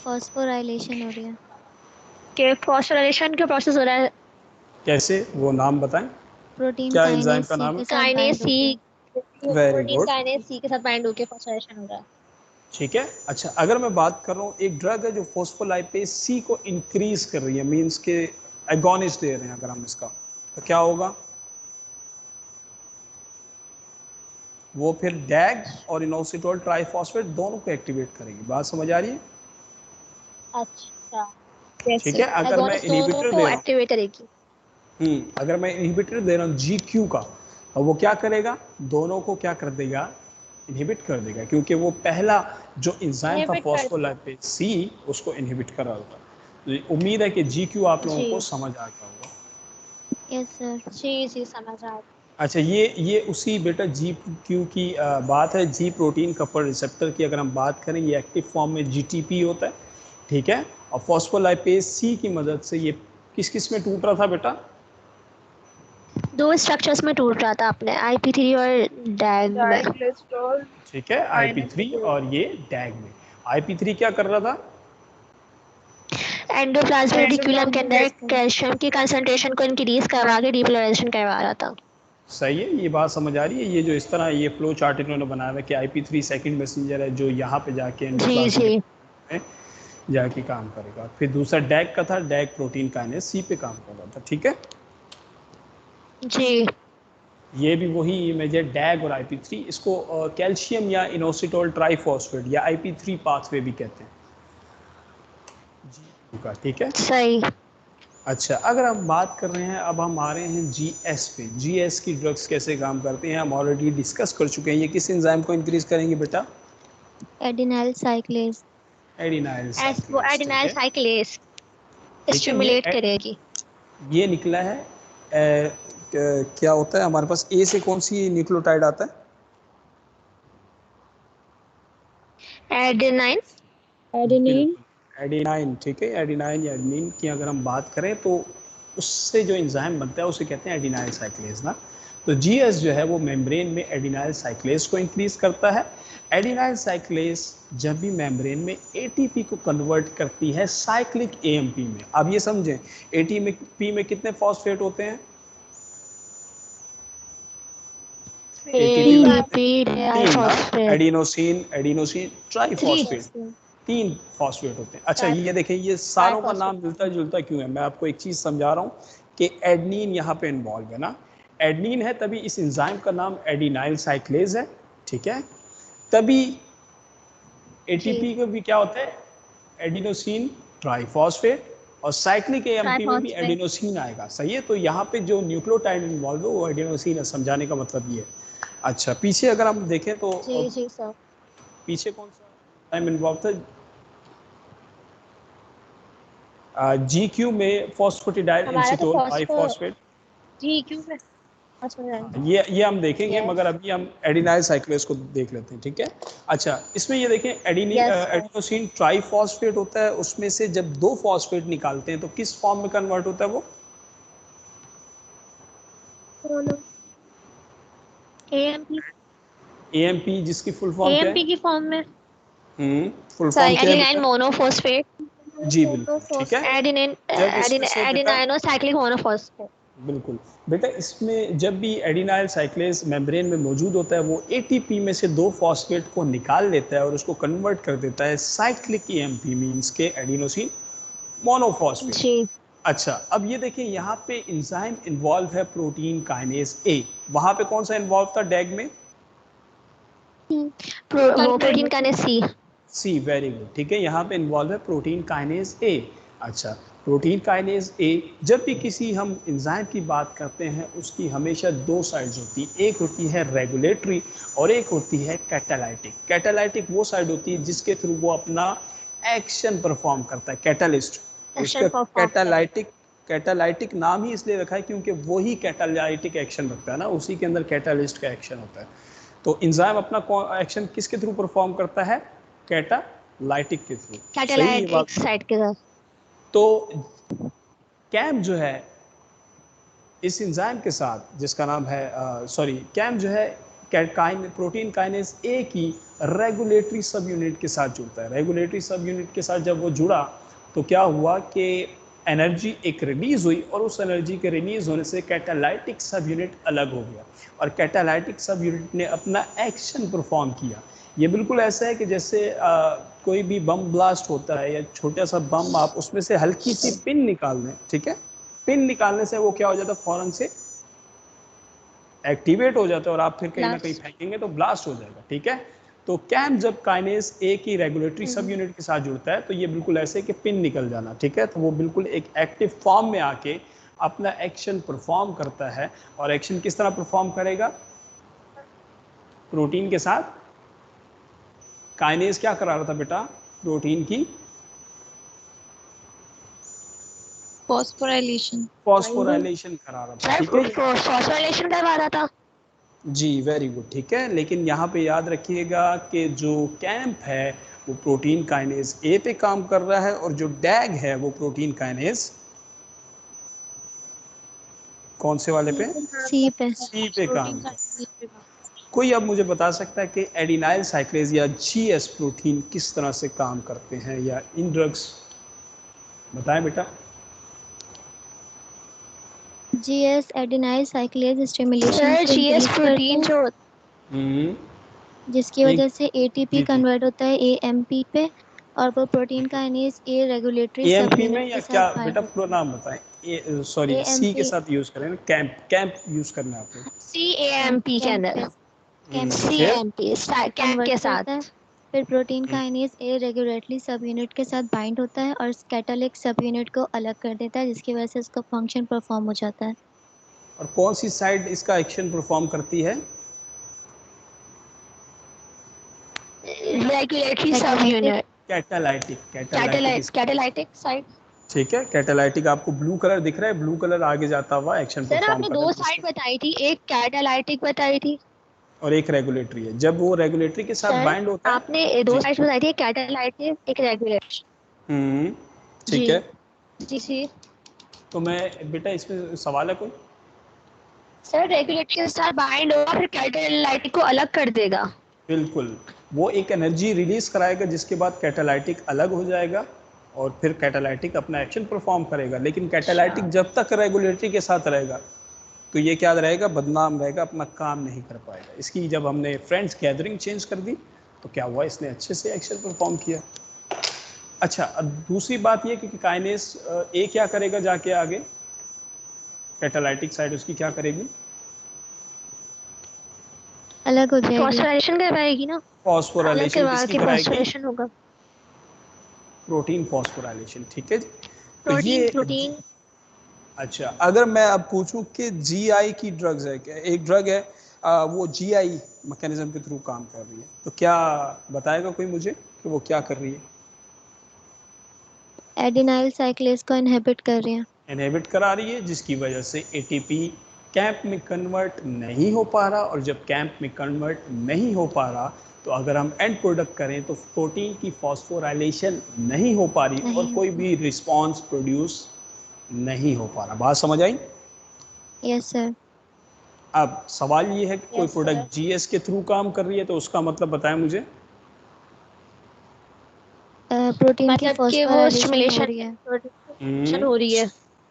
फॉस्फोराइलेशन हो रही है। कि फॉस्फोराइलेशन का प्रोसेस हो रहा है। कैसे? वो नाम बताएं। प्रोटीन क्या एंजाइम का नाम है? Kinase C। Very good, kinase C के साथ बाइंड होकर फॉस्फोराइलेशन हो रहा है। ठीक है। अच्छा, अगर मैं बात कर रहा हूँ, एक ड्रग है जो फॉस्फोलाइपेज C को इंक्रीज कर रही है, मींस के एगोनिस्ट दे रहे हैं अगर हम इसका, तो क्या होगा? वो फिर डैग और इनोसिटोल ट्राइफॉस्फेट दोनों को एक्टिवेट करेगी। बात समझ आ रही है? अच्छा, ठीक है, अगर मैं इनहिबिटर दे रहा हूँ, एक्टिवेट करेगी। अगर मैं इनहिबिटर दे रहा हूँ GQ का, और वो क्या करेगा, दोनों को क्या कर देगा, इनहिबिट कर देगा, क्योंकि वो पहला जो एंजाइम था फॉस्फोलाइपेज सी उसको इनहिबिट कर रहा होगा। तो उम्मीद है कि GQ आप लोगों को समझ आ गया होगा। Yes sir. जी समझ आ। अच्छा, ये उसी बेटा GQ की बात है। जी प्रोटीन कपल रिसेप्टर की अगर हम बात करें, ये एक्टिव फॉर्म में GTP होता है, ठीक है। और फॉस्फोलाइपेज सी की मदद से ये किस किस में टूट रहा था बेटा, दो स्ट्रक्चर्स में टूट रहा था अपने IP3 और डैग में। डाइकोलेस्ट्रॉल ठीक है, IP3 और ये डैग में। IP3 क्या कर रहा था, एंडोप्लाज्मिक रेटिकुलम के अंदर कैल्शियम की कंसंट्रेशन को इंक्रीज करवा के डीपोलराइजेशन करवा रहा था। सही है, ये बात समझ आ रही है। ये जो इस तरह ये फ्लो चार्ट इन्होंने बनाया है कि IP3 सेकंड मैसेंजर है जो यहाँ पे जाके एंडोप्लाज्मिक में जाके काम करेगा। फिर दूसरा डैग का था, डैग प्रोटीन काइनेज सी पे काम कर रहा था, ठीक है जी। ये भी वही इमेज है, डैग और IP3। इसको कैल्शियम या इनोसिटोल ट्राइफॉस्फेट या IP3 पाथवे भी कहते हैं जी का, ठीक है सही। अच्छा, अगर हम बात कर रहे हैं, अब हम आ रहे हैं GS पे। GS की ड्रग्स कैसे काम करते हैं हम ऑलरेडी डिस्कस कर चुके हैं। ये किस एंजाइम को इंक्रीज करेंगे बेटा, एडिनाइल साइक्लेज। एडिनाइल वो साइक्लेज, एडिनाइल साइक्लेज ठीक है। स्टिमुलेट करेगी। ये निकला है क्या होता है हमारे पास, ए से कौन सी न्यूक्लियोटाइड आता है, एडेनाइन। एडेनिन। एडिनाइन, ठीक है। एडिनाइन या एडनिन की अगर हम बात करें तो उससे जो एंजाइम बनता है उसे कहते हैं एडिनाइल साइक्लेज ना। तो GS जो है वो मेम्ब्रेन में एडिनाइल साइक्लेज को इंक्रीज करता है। एडिनाइल साइक्लेज जब भी मेम्ब्रेन में ATP को कन्वर्ट करती है साइक्लिक AMP में। अब ये समझें, ATP में कितने फॉस्फेट होते हैं, एडिनोसिन, एडिनोसिन ट्राइफॉस्फेट, 3 फॉस्फेट होते हैं। अच्छा, ये देखें, ये सारों का नाम मिलता जुलता क्यों है, मैं आपको एक चीज़ समझा रहा हूँ कि एडनिन यहाँ पे इन्वॉल्व है ना। एडनिन है तभी इस एंजाइम का नाम एडिनाइल साइक्लेज है, ठीक है। तभी ATP को भी क्या होता है, एडिनोसिन ट्राइफॉस्फेट, और साइक्लिक AMP में भी एडिनोसिन आएगा, सही है। तो यहाँ पे जो न्यूक्लियोटाइड इन्वॉल्व है वो एडिनोसिन है, समझाने का मतलब ये है। अच्छा, पीछे अगर हम देखें तो जी सर। पीछे कौन सा टाइम इन्वॉल्व था, GQ में फॉस्फेटिडाइल इनसिटोल बाइफॉस्फेट। GQ में ये हम देखेंगे, मगर अभी हम एडिनाइल साइक्लेज को देख लेते हैं, ठीक है। अच्छा, इसमें ये देखें, एडिनोसिन ट्राइफॉस्फेट होता है, उसमें से जब 2 फॉस्फेट निकालते हैं तो किस फॉर्म में कन्वर्ट होता है वो, AMP, जिसकी फुल फॉर्म क्या है, AMP की फॉर्म में फुल फॉर्म क्या है, एडिनाइन मोनोफॉस्फेट। जी बिल्कुल, ठीक है। एडिनाइनोसाइक्लिक मोनोफॉस्फेट। बिल्कुल बेटा, इसमें जब भी एडिनाइल साइक्लेज मेम्ब्रेन में मौजूद होता है वो ATP में से 2 फॉस्फेट को निकाल लेता है और उसको कन्वर्ट कर देता है साइक्लिक AMP मींस के एडिनोसिन मोनोफॉस्फेट। जी। अच्छा, अब ये देखिए, यहाँ पे एंजाइम इन्वॉल्व है प्रोटीन काइनेज A। वहाँ पे कौन सा इन्वॉल्व था डैग में, protein kinase C, very good, ठीक है। यहाँ पे इन्वॉल्व है प्रोटीन काइनेज A। अच्छा, प्रोटीन काइनेज A, जब भी किसी हम एंजाइम की बात करते हैं उसकी हमेशा 2 साइड्स होती है, एक होती है रेगुलेटरी और एक होती है कैटालाइटिक। कैटालाइटिक वो साइड होती है जिसके थ्रू वो अपना एक्शन परफॉर्म करता है, कैटालिस्ट। उसका कैटालाइटिक नाम ही इसलिए रखा है क्योंकि वही कैटालाइटिक एक्शन रखता है ना, उसी के अंदर कैटालिस्ट का एक्शन होता है। तो एंजाइम अपना एक्शन किसके थ्रू परफॉर्म करता है, कैटालाइटिक के थ्रू, कैटालाइटिक साइड के साथ। तो कैम जो है इस एंजाइम के साथ जिसका नाम है कैम जो है प्रोटीन काइनेज A की रेगुलेटरी सब यूनिट के साथ जुड़ता है। रेगुलेटरी सब यूनिट के साथ जब वो जुड़ा तो क्या हुआ कि एनर्जी एक रिलीज हुई और उस एनर्जी के रिलीज होने से कैटालाइटिक सब यूनिट अलग हो गया और कैटालाइटिक सब यूनिट ने अपना एक्शन परफॉर्म किया। ये बिल्कुल ऐसा है कि जैसे कोई भी बम ब्लास्ट होता है या छोटा सा बम, आप उसमें से हल्की सी पिन निकाल दें, ठीक है, पिन निकालने से वो क्या हो जाता है, फौरन से एक्टिवेट हो जाता है और आप फिर कहीं ना कहीं फेंकेंगे तो ब्लास्ट हो जाएगा, ठीक है। तो कैम जब काइनेज A की रेगुलेटरी सब यूनिट के साथ जुड़ता है तो ये बिल्कुल ऐसे कि पिन निकल जाना, ठीक है। तो वो बिल्कुल एक एक्टिव फॉर्म में आके अपना एक्शन परफॉर्म करता है। और एक्शन किस तरह परफॉर्म करेगा? प्रोटीन के साथ काइनेज क्या करा रहा था बेटा? प्रोटीन की फॉस्फोराइलेशन फॉस्फोराइलेशन करा रहा था, ठीक है? फॉस्फोराइलेशन करवा रहा था। जी, वेरी गुड, ठीक है। लेकिन यहाँ पे याद रखिएगा कि जो कैंप है वो प्रोटीन काइनेज ए पे काम कर रहा है, और जो डैग है वो प्रोटीन काइनेज कौन से वाले पे? सी पे। सी पे काम कर रहा है। कोई अब मुझे बता सकता है कि एडिनाइल साइक्लेज या जीएस प्रोटीन किस तरह से काम करते हैं, या इन ड्रग्स बताएं बेटा। जीएस एडेनाइल साइक्लेज स्टिमुलेशन सर को जीएस इंक्रीज करते प्रोटीन हैं, जो जिसकी एक वजह से एटीपी जी जी कन्वर्ट होता है एएमपी पे, और वो प्रोटीन काइनेज ए रेगुलेटरी सब एएमपी में यूनिट या के साथ क्या बाइंड बेटा? होता पूरा नाम बताएं। सॉरी, है। सी के एएमपी साथ यूज करें ना, कैंप कैंप यूज करना है आपको। CAMP के अंदर फिर CAMP कैंप कन्वर्ट के करता है। साथ। फिर प्रोटीन काइनेज ए रेगुलेटरी सब यूनिट के साथ बाइंड होता है और कैटालिक सब यूनिट को अलग कर देता है, जिसकी वजह से उसका फंक्शन परफॉर्म हो जाता है। और कौन सी साइड इसका एक्शन परफॉर्म करती है? रेगुलेटरी सब catalytic unit catalytic. Catalytic catalytic side. ठीक है। कैटालाइटिक आपको ब्लू कलर दिख रहा है, ब्लू कलर आगे जाता हुआ एक्शन सर परफॉर्म आपने कर रहा दो है, साइड जिसको बताई थी, एक कैटालाइटिक बताई थी। और एक रेगुलेटरी है। जब वो रेगुलेटरी के साथ सर बाइंड होता है। आपने दो जी। साइड बताई थी, एक कैटालाइटिक एक रेगुलेटरी। हम्म, जी ठीक है। जी जी। तो मैं बेटा इसमें सवाल है कोई? सर रेगुलेटरी के साथ बाइंड होगा, फिर कैटालाइटिक को अलग कर देगा। बिल्कुल, वो एक एनर्जी रिलीज कराएगा, जिसके बाद कैटालाइटिक अलग हो जाएगा और फिर कैटालाइटिक अपना एक्शन परफॉर्म करेगा। लेकिन कैटालाइटिक जब तक रेगुलेटरी के साथ रहेगा तो ये क्या रहेगा? बदनाम रहेगा, अपना काम नहीं कर पाएगा। इसकी जब हमने फ्रेंड्स गैदरिंग चेंज कर दी तो क्या हुआ? इसने अच्छे से एक्शन परफॉर्म किया। अच्छा, अब दूसरी बात ये कि काइनेस ए क्या करेगा जाके आगे? कैटालाइटिक साइड उसकी क्या करेगी? अलग हो जाएगी। फॉस्फोराइलेशन करवाएगी ना, अलग फॉस्फोराइलेशन करवा किसकी के कराएगी? फॉस्फोराइलेशन होगा। प्रोटीन फॉस्फोराइलेशन, ठीक है जी। तो प्रोटीन ये प्रोटीन अच्छा, अगर मैं अब पूछूं कि जीआई की ड्रग्स है, क्या एक ड्रग है वो जीआई मैकेनिज्म के थ्रू काम कर रही है, तो क्या बताएगा कोई मुझे कि वो क्या कर रही है? एडेनाइल साइक्लेज को इनहिबिट कर रहे हैं। इनहिबिट करा रही है, जिसकी वजह से एटीपी कैंप में कन्वर्ट नहीं हो पा रहा, और जब कैंप में कन्वर्ट नहीं हो पा रहा तो अगर हम एंड प्रोडक्ट करें तो प्रोटीन की फॉस्फोराइलेशन नहीं हो पा रही और नहीं कोई होगा। भी रिस्पॉन्स प्रोड्यूस नहीं हो पा रहा। बात समझ आई? Yes sir. अब सवाल ये है कि कोई यस सर। प्रोडक्ट जीएस के थ्रू काम कर रही है, तो उसका मतलब बताएं मुझे। प्रोटीन की मतलब कि वो फॉस्फोराइलेशन हो रही है। स्टिमुलेशन हो रही है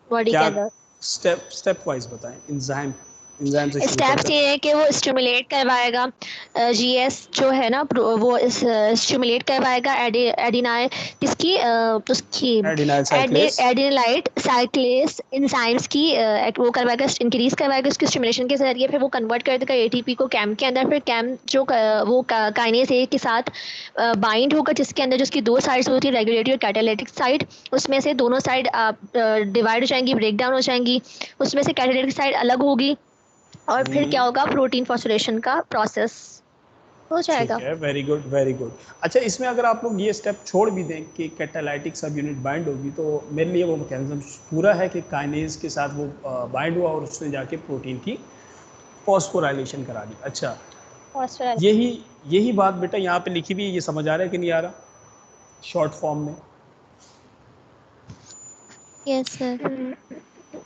बॉडी के क्या अंदर। स्टेप स्टेप वाइज बताएं। एंजाइम एंजाइम से शुरू स्टेप्स करते हैं। ये है कि वो स्टिमुलेट करवाएगा, जीएस जो है ना वो इस स्टिमुलेट करवाएगा एडिनाइल किसकी उसकी एडिनाइल साइक्लेज। एडिनाइलाइट साइक्लेस एंजाइम्स की वो करवाएगा, इंक्रीज करवाएगा उसकी स्टिमुलेशन के जरिए। फिर वो कन्वर्ट कर देगा एटीपी को कैम के अंदर। फिर कैम जो वो काइनेज ए के साथ बाइंड होगा, जिसके अंदर जिसकी दो साइड्स होती है, रेगुलेटरी और कैटालिटिक साइड। उसमें से दोनों साइड डिवाइड हो जाएंगी, ब्रेक डाउन हो जाएंगी। उसमें से कैटालिटिक साइड अलग होगी, और फिर क्या होगा? प्रोटीन फॉस्फोरेशन का प्रोसेस हो ठीक जाएगा। है, वेरी गुड वेरी गुड। अच्छा, इसमें अगर आप लोग ये स्टेप छोड़ भी दें कि कैटालाइटिक सब यूनिट बाइंड होगी, तो मेरे लिए वो मैकेनिज्म पूरा है कि काइनेज के साथ वो बाइंड हुआ और उसने जाके प्रोटीन की फॉस्फोराइलेशन करा दी। अच्छा, फॉस्फोराइलेशन यही यही बात बेटा यहाँ पे लिखी हुई है, ये समझ आ रहा है कि नहीं आ रहा शॉर्ट फॉर्म में? Yes sir.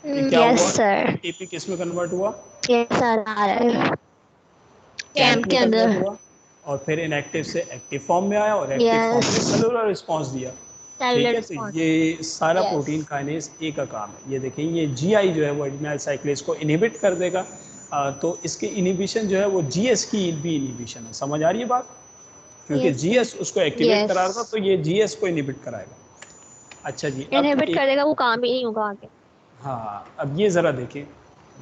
कि क्या यस हुआ? सर। एटीपी किस में कन्वर्ट हुआ? यस सर आ रहा है कैंप कैंप में के कन्वर्ट अंदर। हुआ, और फिर इनएक्टिव से एक्टिव फॉर्म में आया, और एक्टिव फॉर्म यस, में सेलुलर रिस्पॉन्स दिया। ठीक सेलुलर है, तो रिस्पॉन्स। ये सारा यस प्रोटीन काइनेज ए का काम है। ये देखें, ये जीआई जो है वो एडिनाइल साइक्लेज को इनहिबिट कर देगा। तो इसके इनहिबिशन जो है वो जीएस की भी इनहिबिशन है। समझ आ रही है बात? क्योंकि यस सर। जीएस उसको एक्टिवेट यस, करा रहा था, तो ये जीएस को इनहिबिट कराएगा। अच्छा जी, अब इनहिबिट एक, करेगा, वो काम ही नहीं होगा आगे। हाँ, अब ये ज़रा देखें,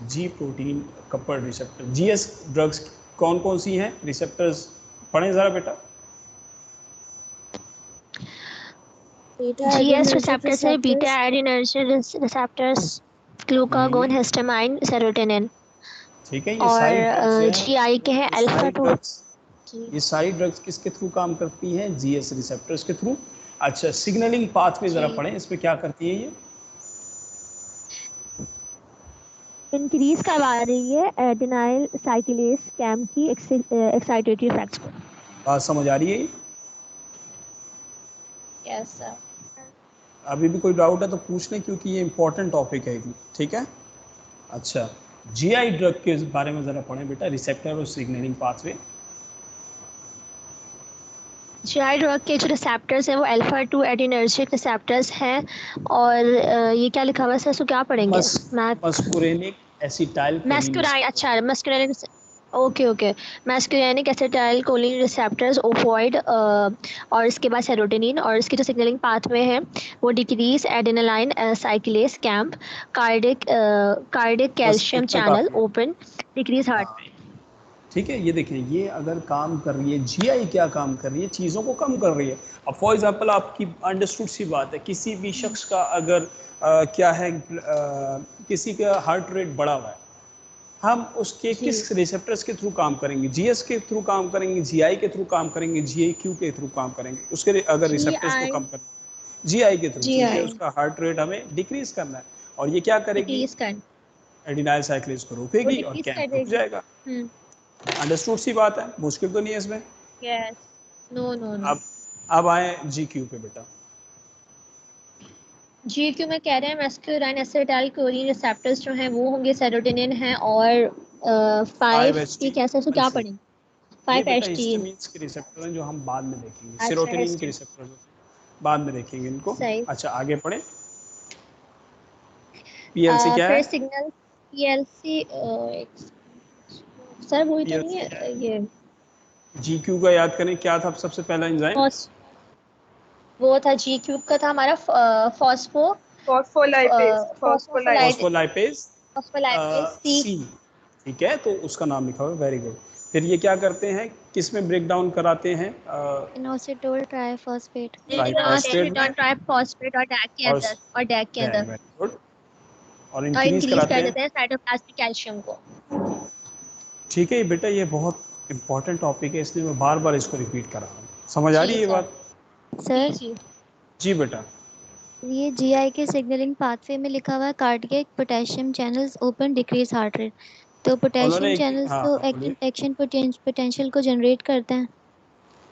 जी protein couple receptor, GS drugs कौन कौन सी हैं? रिसेप्टर्स पढ़ें ज़रा बेटा। बीटा जीएस एडिनर्जिक रिसेप्टर से beta receptors, adrenergic receptors, glucagon, histamine, serotonin. ठीक है, ये सारी ड्रग्स और हैं, जीआई के हैं ये सारी अल्फा 2। ड्रग्स ये सारी ड्रग्स किसके थ्रू काम करती हैं? जीएस रिसेप्टर्स के थ्रू। अच्छा, सिग्नलिंग पाथवे जरा पढ़ें, इसमें क्या करती है ये? इंक्रीज करवा रही है एडेनाइल साइक्लेस कैम की एक्साइटेटरी इफेक्ट्स को। बात समझ आ रही है? Yes sir. अभी भी कोई डाउट है तो पूछ लें, क्योंकि ये इंपॉर्टेंट टॉपिक है, ठीक है। अच्छा, जीआई ड्रग के बारे में जरा पढ़ें बेटा, रिसेप्टर और सिग्नलिंग पाथवे। जीआई ड्रग के जो रिसेप्टर्स हैं वो अल्फा 2 एडिनर्जिक रिसेप्टर्स हैं। और ये क्या लिखा हुआ है सर, इसको क्या पढ़ेंगे? मस्कुरेनिक एसिटाइल मैस्कुराइन, अच्छा मैस्कुराइन, ओके मैस्कुराइनिक एसिटाइल कोलिन रिसेप्टर्स ओफोइड, और इसके बाद सेरोटोनिन, और इसकी जो सिग्नलिंग पाथवे है वो decrease adenylyl cyclase cAMP, cardiac calcium channel open, decrease heart rate. ठीक है, ये देखें, ये अगर काम कर रही है, जीआई क्या काम कर रही है? चीज़ों को कम कर रही है। अब फॉर एग्जांपल आपकी अंडरस्टूड सी बात है, किसी भी शख्स का अगर क्या है, किसी का हार्ट रेट बढ़ा हुआ है, हम उसके किस रिसेप्टर्स के थ्रू काम करेंगे? जीएस के थ्रू काम करेंगे, जीआई के थ्रू काम करेंगे, जीआईक्यू के थ्रू काम करेंगे? उसके अगर रिसेप्टर्स को कम करना, जीआई के थ्रू, क्योंकि उसका हार्ट रेट हमें डिक्रीज करना है। और ये क्या करेगी? एडिनाइल साइक्लेस को रोकेगी और कैंप रुक जाएगा। अंडरस्टूड सी बात है, मुश्किल तो नहीं है इसमें। Yes, no. अब आए जीक्यू पे बेटा। जीक्यू में कह रहे हैं मैस्कुराइन एसिटाइल कोलिन रिसेप्टर्स जो हैं वो होंगे सेरोटोनिन हैं, और 5 ये कैसे, इसको क्या पढ़ेंगे? 5-HT हिस्टामिन्स के रिसेप्टर हैं जो हम बाद में देखेंगे, सेरोटोनिन के रिसेप्टर बाद में देखेंगे इनको। अच्छा, आगे पढ़ें। पीएलसी क्या है? फिर सिग्नल पीएलसी, सर वही तो नहीं है ये? जीक्यू का याद करें, क्या था सबसे पहला एंजाइम? वो था जीक्यू का, था हमारा फॉस्फोलाइपेज सी। ठीक है, तो उसका नाम लिखा हुआ है, वेरी गुड। फिर ये क्या करते हैं, किस में ब्रेक डाउन कराते हैं? इनोसिटोल ट्राइफॉस्फेट ट्राइफॉस्फेट और डैक के अंदर और इंक्रीज कराते देते हैं साइटोप्लाज्मिक कैल्शियम को। ठीक है बेटा, ये बहुत इंपॉर्टेंट टॉपिक है, इसलिए मैं बार बार इसको रिपीट कर रहा हूँ। समझ आ रही है ये बात? सर जी बेटा। ये जीआई के सिग्नलिंग पाथवे में लिखा हुआ है cardiac potassium channels open decrease heart rate. तो पोटेशियम चैनल्स तो एक्शन पोटेंशियल को जनरेट करते हैं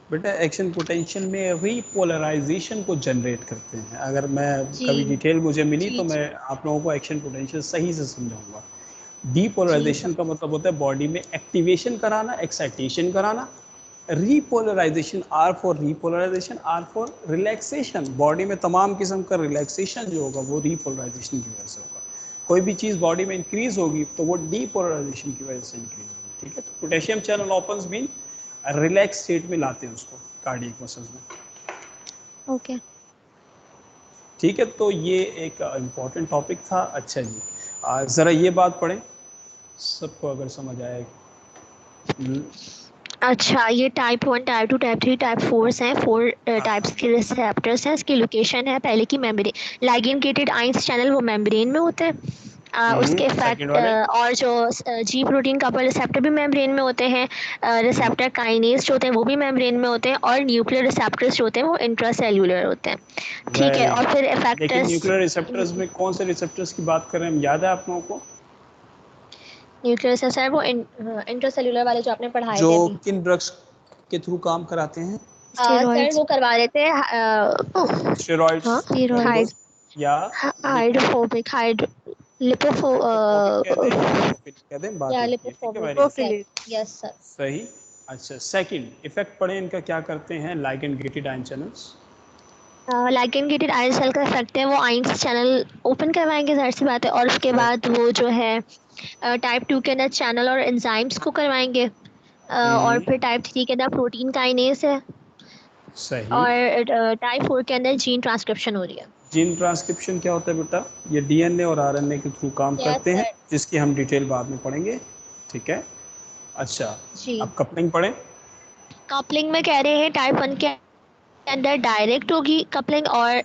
बेटा, एक्शन पोटेंशियल में रीपोलराइजेशन को जनरेट करते हैं। अगर मैं कभी डिटेल मुझे मिली तो मैं आप लोगों को एक्शन पोटेंशियल सही से समझाऊंगा। डीपोलराइजेशन का मतलब होता है बॉडी में एक्टिवेशन कराना, एक्साइटेशन कराना। Repolarization, R for repolarization, R for relaxation. Body में तमाम किस्म का रिलैक्सेशन जो होगा वो रीपोलराइजेशन की वजह से होगा। कोई भी चीज़ बॉडी में इंक्रीज होगी तो वो डीपोलराइजेशन की वजह से इंक्रीज होगी। ठीक है, तो potassium channel opens mean relax state में लाते हैं उसको कार्डियक मसल्स में। ओके ठीक है, तो ये एक इम्पॉर्टेंट टॉपिक था। अच्छा जी, ज़रा ये बात पढ़ें, सबको अगर समझ आए। अच्छा, ये टाइप 1, टाइप 2, टाइप 3, टाइप 4 हैं। 4 टाइप्स के रिसेप्टर्स हैं। इसकी लोकेशन है पहले की membrane, ligand gated ions channel वो मेम्ब्रेन में होते हैं। उसके इफेक्ट, और जो जी प्रोटीन कपल रिसेप्टर भी मेम्ब्रेन में होते हैं। रिसेप्टर काइनेज जो होते हैं वो भी मेम्ब्रेन में होते हैं, और न्यूक्लियर रिसेप्टर्स जो होते हैं वो इंट्रासेल्युलर होते हैं। ठीक है, और फिर इफेक्टर्स, लेकिन न्यूक्लियर रिसेप्टर्स में कौन से रिसेप्टर्स की बात कर रहे हैं हम, याद है आप लोगों को? न्यूक्लियर रिसेप्टर वो इंट्रासेल्युलर वाले जो आपने पढ़ाए थे जो अभी। किन ड्रग्स के थ्रू काम कराते हैं? सर वो करवा रहे थे स्टेरॉइड्स या हाइड्रोफोबिक यस सर, सही। अच्छा, सेकंड इफेक्ट पढ़े इनका, क्या करते हैं? Ligand gated ion channels. Ligand gated ion cell का इफेक्ट है वो आयंस चैनल ओपन करवाएंगे, जाहिर सी बात है। और उसके बाद वो जो है टाइप 2 के अंदर चैनल और एंजाइम्स को करवाएंगे। और फिर टाइप 3 के अंदर प्रोटीन काइनेज है। सही। और टाइप 4 के अंदर जीन ट्रांसक्रिप्शन हो रही है। जीन ट्रांसक्रिप्शन क्या होता है बेटा? ये डीएनए और आरएनए के थ्रू काम करते हैं, जिसकी हम डिटेल बाद में पढ़ेंगे। ठीक है, अच्छा जी। अब कपलिंग पढ़ें। कपलिंग में कह रहे हैं टाइप 1 के अंदर डायरेक्ट होगी कपलिंग और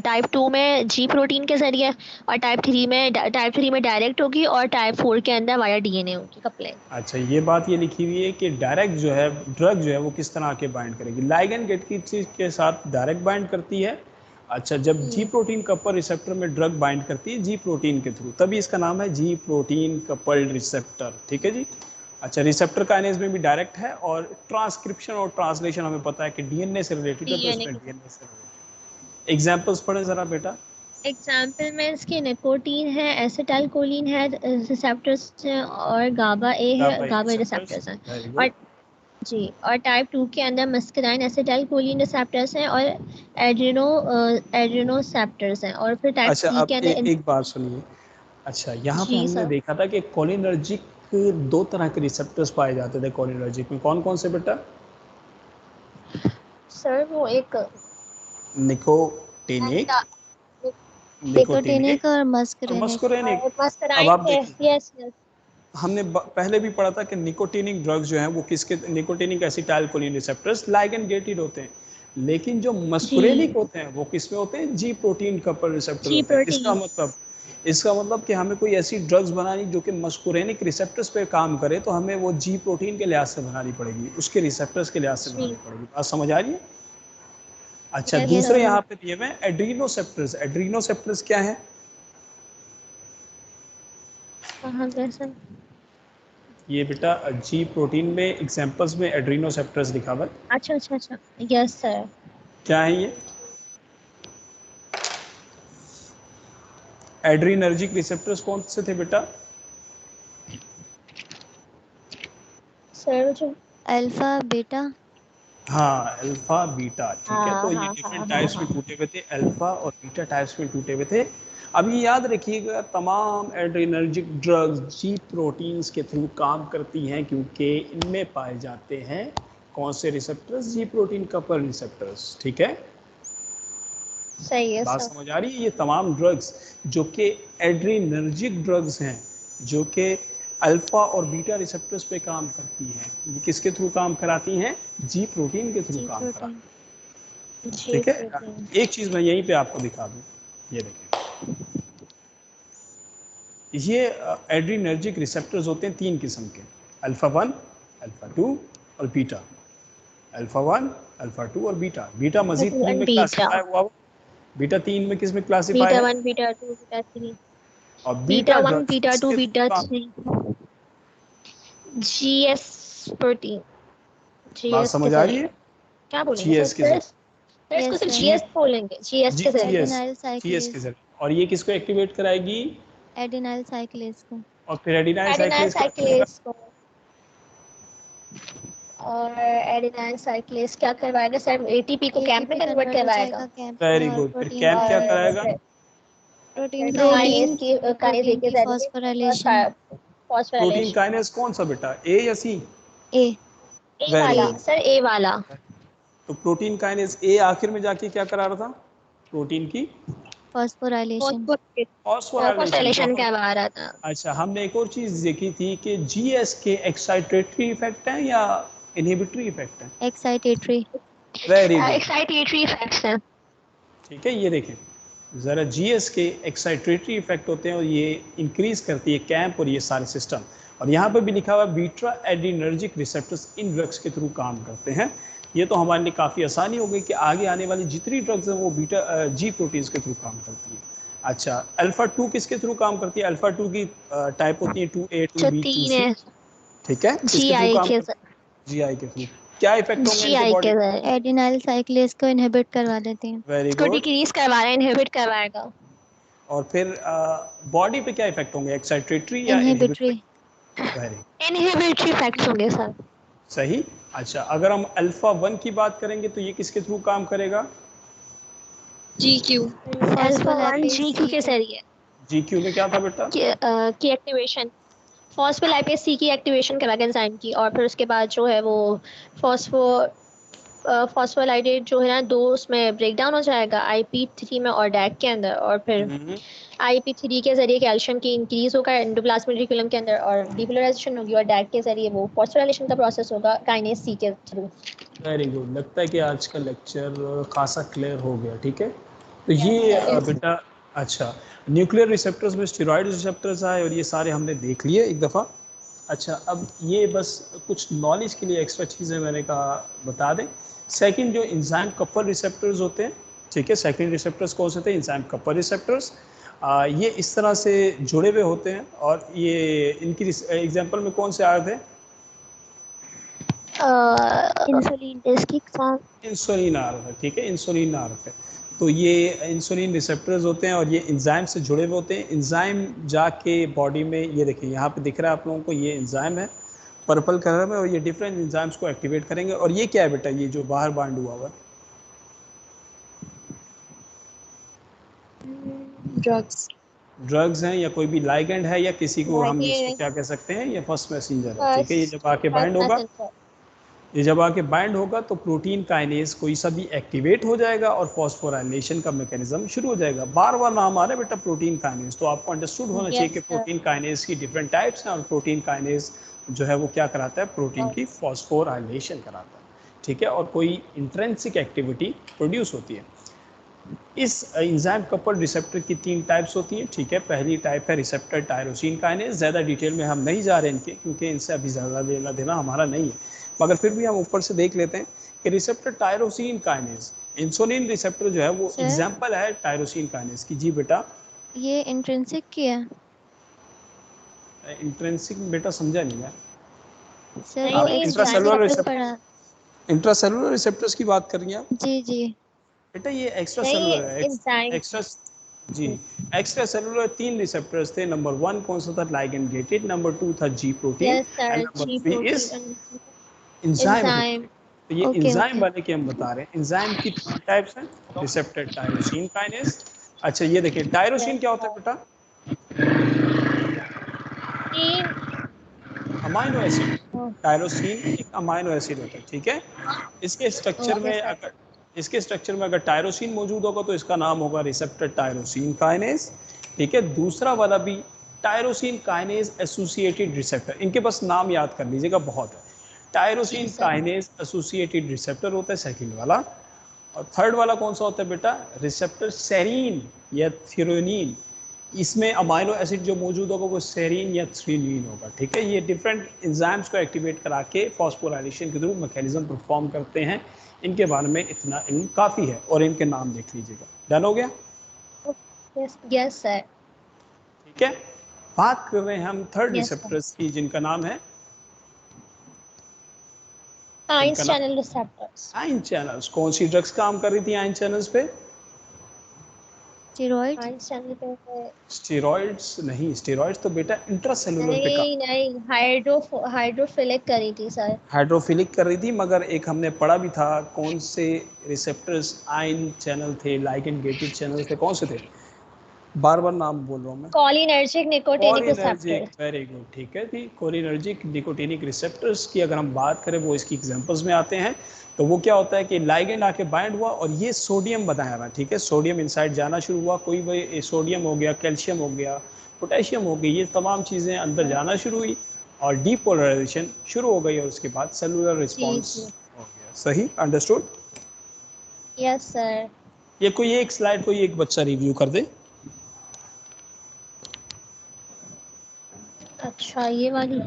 टाइप 2 में जी प्रोटीन के जरिए, और टाइप 3 में डायरेक्ट होगी और टाइप 4 के अंदर वाया डीएनए होगी कपलिंग। अच्छा, ये बात ये लिखी हुई है कि डायरेक्ट जो है ड्रग जो है वो किस तरह के बाइंड करेगी। लाइगेंड गेट की चीज के साथ डायरेक्ट बाइंड करती है। अच्छा, जब जी प्रोटीन कपल रिसेप्टर में ड्रग बाइंड करती है जी प्रोटीन के थ्रू, तभी इसका नाम है जी प्रोटीन कपल्ड रिसेप्टर। ठीक है जी। अच्छा, रिसेप्टर काइनेज में भी डायरेक्ट है, और ट्रांसक्रिप्शन और ट्रांसलेशन हमें पता है कि डीएनए से रिलेटेड है, तो डीएनए इसमें डीएनए से रिलेटेड। एग्जांपल्स पढ़े जरा बेटा। एग्जाम्पल में इसके निकोटीन है, एसिटाइल कोलिन है, रिसेप्टर्स हैं, और गाबा ए है, गाबा रिसेप्टर्स हैं। वेरी और गुड। जी, और टाइप 2 के अंदर मस्कुलाइन एसिटाइल कोलिन रिसेप्टर्स हैं और एड्रेनोसेप्टर्स हैं, और फिर टाइप अच्छा, 3 अब के अंदर एक बात सुनिए। अच्छा, यहाँ पे जी हमने सर। देखा था कि कोलिनर्जिक दो तरह के रिसेप्टर्स पाए जाते थे कोलिनर्जिक में। कौन कौन से बेटा? सर वो एक निकोटिनिक, निकोटिनिक और और मस्करेनिक। मस्कुरेनिक। अब मस्कुलाइन आप है, देखिए, यस यस। हमने पहले भी पढ़ा था कि निकोटिनिक ड्रग्स जो हैं वो किसके, nicotinic acetyl choline receptors ligand gated होते हैं, लेकिन जो जी, मस्कुरेनिक होते हैं वो किसमें होते हैं? जी प्रोटीन कपल रिसेप्टर जी होते हैं। प्रोटीन। इसका मतलब कि हमें कोई ऐसी ड्रग्स बनानी जो कि मस्कुरेनिक रिसेप्टर्स पे काम करे, तो हमें वो जी प्रोटीन के लिहाज से बनानी पड़ेगी, उसके रिसेप्टर्स के लिहाज से जी, बनानी पड़ेगी। बात समझ आ रही है? अच्छा, यस दूसरे सर। यहाँ पे दिए हुए एड्रीनोसेप्टर्स। एड्रीनोसेप्टर्स क्या है? कहाँ गए सर? ये बेटा जी प्रोटीन में एग्जांपल्स में एड्रीनोसेप्टर्स लिखा हुआ है। अच्छा अच्छा अच्छा, यस सर। क्या है ये? एड्रीनर्जिक रिसेप्टर्स कौन से थे बेटा? सर जो अल्फा बीटा। हाँ, अल्फा बीटा। ठीक है, हाँ तो ये हाँ हाँ डिफरेंट हाँ टाइप्स में हाँ। टूटे हुए थे, अल्फा और बीटा टाइप्स में टूटे हुए थे। अब ये याद रखिएगा, तमाम एड्रीनर्जिक ड्रग्स जी प्रोटीन्स के थ्रू काम करती हैं, क्योंकि इनमें पाए जाते हैं कौन से रिसेप्टर्स? जी प्रोटीन कपल रिसेप्टर्स। ठीक है, सही है बात सर। समझ आ रही है? ये तमाम ड्रग्स जो कि एड्रीनर्जिक ड्रग्स हैं, जो कि अल्फा और बीटा रिसेप्टर्स पे काम करती हैं, ये किसके थ्रू काम कराती हैं? जी प्रोटीन के थ्रू जी काम प्रोटीन। कराती हैं। जी ठीक है, प्रोटीन। एक चीज़ मैं यहीं पे आपको दिखा दूँ, ये देखिए, ये एड्रीनर्जिक रिसेप्टर्स होते हैं तीन किस्म के, अल्फा 1, अल्फा 2 और बीटा। अल्फा 1, अल्फा 2 और बीटा। बीटा मजीद 3 में बीटा, क्लासीफाई हुआ। बीटा 3 में किस में क्लासीफाई बीटा है? 1, बीटा 2, बीटा 3। और बीटा बीटा 1, ड्रग्स बीटा 2, किसके थ्रू बीटा काम? 3। GS protein. बात जीएस के समझ आ रही जरिए है? क्या बोलेंगे सर? जीएस के सर जरिए, सर इसको यस सिर्फ सर। जी जीएस बोलेंगे, जीएस जी के जरिए। जीएस, एडिनाइल जीएस के साइक्लेज। जरिए। और ये किसको एक्टिवेट कराएगी? एडिनाइल साइक्लेज को। और फिर एडिनाइल एडेनाइल साइक्लेज क्या करेगा? साइक्लेज को। और एडेनाइल साइक्लेज क्या करवाएगा सर? एटीपी को कैम्प में एटीपी कन्वर्ट कन्वर्ट हो करवाएगा। जाएगा कैंप में, वेरी और गुड। फिर प्रोटीन कैम्प को क्या और कराएगा? फिर प्रोटीन काइनेज काइनेज की काइनेज प्रोटीन के की जरिए फॉस्फोराइलेशन। Protein phosphorylation. काइनेज कौन सा बेटा, ए या सी? ए। ए वेरी वाला गुड। सर, ए वाला। तो प्रोटीन काइनेज ए आखिर में जाके क्या करा रहा था? प्रोटीन की फॉस्फोराइलेशन। फॉस्फोराइलेशन। तो फॉस्फोराइलेशन हम, करवा रहा था। अच्छा, हमने एक और चीज देखी थी कि जीएस के एक्साइटेटरी इफेक्ट हैं या इनहिबिटरी इफेक्ट हैं? Excitatory. Very good. Excitatory effects हैं। ठीक है, ये देखें ज़रा, जीएस के एक्साइटेटरी इफेक्ट होते हैं और ये इंक्रीज करती है कैंप और ये सारे सिस्टम। और यहाँ पर भी लिखा हुआ बीटा एड्रीनर्जिक रिसेप्टर्स इन ड्रग्स के थ्रू काम करते हैं। ये तो हमारे लिए काफ़ी आसानी हो गई कि आगे आने वाली जितनी ड्रग्स हैं वो बीटा जी प्रोटीन्स के थ्रू काम करती है। अच्छा, अल्फा 2 किसके थ्रू काम करती है? अल्फा 2 की टाइप होती है 2A, जो 2B, तीन 2C। है, ठीक है, जी किसके थ्रू आई काम के, करती है? जीआई के थ्रू। क्या इफेक्ट होंगे जी इनके आई बॉडी? के जरिए एडिनाइल साइक्लेज को इनहिबिट करवा देते हैं। वेरी इसको गुड। डिक्रीज करवा रहा है, इनहिबिट करवाएगा। और फिर बॉडी पे क्या इफेक्ट होंगे, एक्साइटेटरी या inhibitory. Inhibitory? Very inhibitory effects होंगे सर। सही। अच्छा, अगर हम अल्फा 1 की बात करेंगे तो ये किसके थ्रू काम करेगा? GQ। Alpha 1 phospholipase G Q C के को। जरिए जीक्यू में क्या था बेटा? की एक्टिवेशन, फॉस्फोलाइपेज सी की एक्टिवेशन करवाएगा एंजाइम की, और फिर उसके बाद जो है वो फॉस्फो फॉस्फोलाइडेट जो है ना, दो उसमें ब्रेक डाउन हो जाएगा, IP3 में और डैक के अंदर, और फिर IP3 के जरिए कैल्शियम की इंक्रीज होगा एंडोप्लाज्मिक रेटिकुलम के अंदर और डिपोलराइजेशन होगी, और डैक के जरिए वो फॉस्फोराइलेशन का प्रोसेस होगा काइनेज सी के थ्रू। वेरी गुड, लगता है कि आज का लेक्चर खासा क्लियर हो गया। ठीक है, तो ये बेटा अच्छा, न्यूक्लियर रिसेप्टर्स में स्टेरॉइड रिसेप्टर्स आए और ये सारे हमने देख लिए एक दफ़ा। अच्छा, अब ये बस कुछ नॉलेज के लिए एक्स्ट्रा चीज़ें मैंने कहा बता दें। सेकंड जो इंजाइम कपल रिसेप्टर्स होते हैं, ठीक है, सेकंड रिसेप्टर्स कौन से थे? Enzyme couple receptors. ये इस तरह से जुड़े हुए होते हैं और ये इनकी एग्जांपल में कौन से आए थे? इंसुलिन इसकी इंसुलिन आ रहा है, ठीक है, इंसुलिन आ रहा है। तो ये इंसुलिन रिसेप्टर्स होते हैं और ये एंजाइम से जुड़े हुए होते हैं। एंजाइम जाके बॉडी में, ये देखिए यहाँ पे दिख रहा है आप लोगों को, ये एंजाइम है पर्पल कलर में और ये डिफरेंट एंजाइम्स को एक्टिवेट करेंगे। और ये क्या है बेटा, ये जो बाहर बाइंड हुआ हुआ है? ड्रग्स हैं या कोई भी लाइगेंड है या किसी को हम इसको क्या कह सकते हैं, ये फर्स्ट मैसेंजर है। ठीक है, ये जब आके बाइंड होगा, ये जब आके बाइंड होगा तो प्रोटीन काइनेज कोई सा भी एक्टिवेट हो जाएगा और फॉस्फोराइलेशन का मैकेनिज्म शुरू हो जाएगा। बार बार नाम आ रहा है बेटा प्रोटीन काइनेज, तो आपको अंडरस्टूड होना चाहिए कि प्रोटीन काइनेज की डिफरेंट टाइप्स हैं और प्रोटीन काइनेज जो है वो क्या कराता है, प्रोटीन की फॉस्फोराइलेशन कराता है। ठीक है, और कोई इंट्रिंसिक एक्टिविटी प्रोड्यूस होती है। इस एंजाइम कपल रिसेप्टर की 3 टाइप्स होती हैं। ठीक है, पहली टाइप है रिसेप्टर टायरोसिन काइनेज। ज़्यादा डिटेल में हम नहीं जा रहे इनके, क्योंकि इनसे अभी ज़्यादा लेना देना हमारा नहीं है, मगर फिर भी हम ऊपर से देख लेते हैं कि receptor tyrosine kinase, insulin receptor जो है वो एग्जांपल है टायरोसिन काइनेज की। जी बेटा, ये इंट्रिंसिक की है इंट्रिंसिक बेटा समझा नहीं है सर, आप? वो इंट्रासेलुलर रिसेप्टर्स की बात कर रही हैं आप? जी जी बेटा ये एक्स्ट्रा सेलुलर है, एक्स्ट्रा जी, एक्स्ट्रा सेलुलर 3 रिसेप्टर्स थे। नंबर 1 कौन सा था? Ligand gated. नंबर 2 था जी protein and number 3 is enzyme. तो ये एंजाइम वाले के हम बता रहे हैं। एंजाइम की 3 टाइप्स हैं, रिसेप्टर टायरोसिन काइनेज। अच्छा ये देखिए, टायरोसिन क्या होता है बेटा? Amino acid. टायरोसिन एक अमाइनो एसिड होता है। ठीक है, इसके स्ट्रक्चर में अगर टायरोसिन मौजूद होगा तो इसका नाम होगा रिसेप्टर टायरोसिन काइनेज। ठीक है, दूसरा वाला भी टायरोसिन काइनेज एसोसिएटेड रिसेप्टर। इनके बस नाम याद कर लीजिएगा, बहुत है। टायरोसिन काइनेज एसोसिएटेड रिसेप्टर होता है सेकंड वाला। और थर्ड वाला कौन सा होता है बेटा? रिसेप्टर सेरीन या थ्रेओनिन। इसमें अमाइनो एसिड जो मौजूद होगा वो सेरीन या थ्रेओनिन होगा। ठीक है, ये डिफरेंट एंजाइम्स को एक्टिवेट करा के फॉस्फोराइलेशन के थ्रू मैकेनिज्म परफॉर्म करते हैं। इनके बारे में इतना इल्म काफ़ी है और इनके नाम देख लीजिएगा। डन हो गया? Yes sir. ठीक है, बात कर रहे हैं हम थर्ड रिसेप्टर्स की, जिनका नाम है ion channel receptors. Ion channels. कौन सी ड्रग्स काम कर रही थी आयन चैनल्स पे? स्टेरॉइड्स नहीं, स्टेरॉइड्स तो बेटा इंट्रासेलुलर पे काम। नहीं, हाइड्रोफिलिक करी थी सर। हाइड्रोफिलिक कर रही थी, मगर एक हमने पढ़ा भी था, कौन से रिसेप्टर्स आयन चैनल थे, लाइगेंड गेटेड चैनल थे, कौन से थे? बार बार नाम बोल रहा हूँ मैं। Cholinergic nicotinic receptors. Very good, ठीक है थी। कोलिनर्जिक निकोटिनिक रिसेप्टर्स की अगर हम बात करें, वो इसकी एग्जांपल्स में आते हैं। तो वो क्या होता है कि लाइगेंड आके बाइंड हुआ और ये सोडियम बनाया रहा। ठीक है, सोडियम इनसाइड जाना शुरू हुआ, कोई भी सोडियम हो गया, कैल्शियम हो गया, पोटेशियम हो गई, ये तमाम चीज़ें अंदर जाना शुरू हुई और डीपोलराइजेशन शुरू हो गई और उसके बाद सेलुलर रिस्पॉन्स हो गया। सही अंडरस्टूड? Yes sir. ये कोई एक स्लाइड कोई एक बच्चा रिव्यू कर दे। अच्छा ये वाली।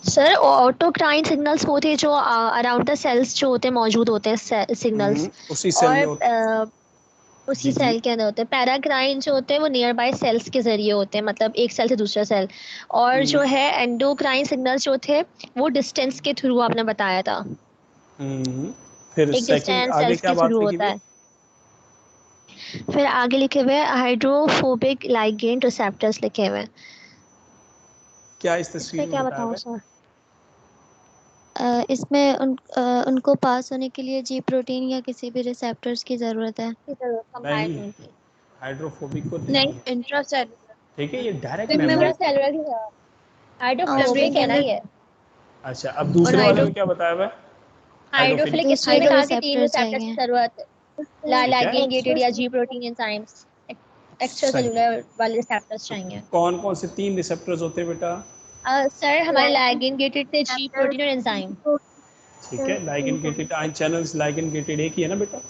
सर ऑटोक्राइन सिग्नल्स वो थे जो अराउंड द सेल्स जो होते हैं मौजूद होते हैं सिग्नल्स, उसी सेल में होते हैं। उसी सेल के अंदर होते हैं। पैराक्राइन जो होते हैं वो नियर बाय सेल्स के जरिए होते हैं, मतलब एक सेल से दूसरा सेल। और जो है एंडोक्राइन सिग्नल्स जो थे वो डिस्टेंस के थ्रू आपने बताया था। फिर एक डिस्टेंस आगे क्या बात होता है। फिर आगे लिखे हुए हाइड्रोफोबिक लाइगेंड रिसेप्टर्स लिखे हुए हैं। क्या इस तस्वीर में क्या बताऊं सर? इसमें उनको पास होने के लिए जी प्रोटीन या किसी भी रिसेप्टर्स की जरूरत है। नहीं, हाइड्रोफोबिक को नहीं, इंट्रासेलुलर। ठीक है, ये डायरेक्ट इंट्रासेलुलर ही है, हाइड्रोफोबिक है ना ये। अच्छा, अब दूसरे वाले में क्या बताया हुआ है? हाइड्रोफिलिक इसमें कहा कि 3 रिसेप्टर्स की जरूरत है, लाइगेंड गेटेड या जी प्रोटीन एंजाइम्स एक्स्ट्रा सेलुलर वाले रिसेप्टर्स चाहिए। कौन कौन से 3 रिसेप्टर्स होते हैं बेटा? सर हमारे लाइगेन गेटेड थे, जी प्रोटीन और एंजाइम। ठीक है, लाइगेन गेटेड आयन चैनल्स, लाइगेन गेटेड एक ही है ना बेटा?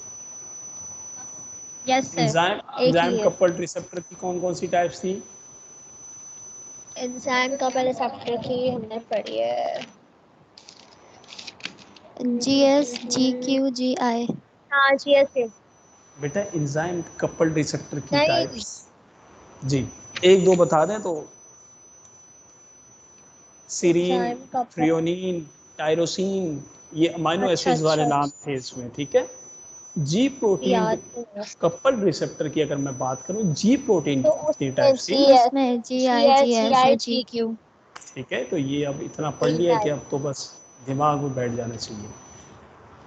यस सर, एंजाइम एक ही है। कपल्ड रिसेप्टर की कौन कौन सी टाइप्स थी? एंजाइम कपल्ड रिसेप्टर की हमने पढ़ी है, GS, GQ, GI। हाँ GS। बेटा एंजाइम कपल्ड रिसेप्टर की नहीं, टाइप्स जी एक दो बता दें तो सीरीन, एंजाइम कपल्ड, थ्रियोनीन, टायरोसिन, ये अमाइनो अच्छा एसिड्स वाले अच्छा नाम थे इसमें। ठीक है, जी प्रोटीन याद नहीं है। कपल्ड रिसेप्टर की अगर मैं बात करूं, जी प्रोटीन तो कितनी उसमें टाइप्स थी? GS, उसमें GI, GS, GS और GQ। ठीक है, तो ये अब इतना पढ़ लिया कि अब तो बस दिमाग में बैठ जाना चाहिए।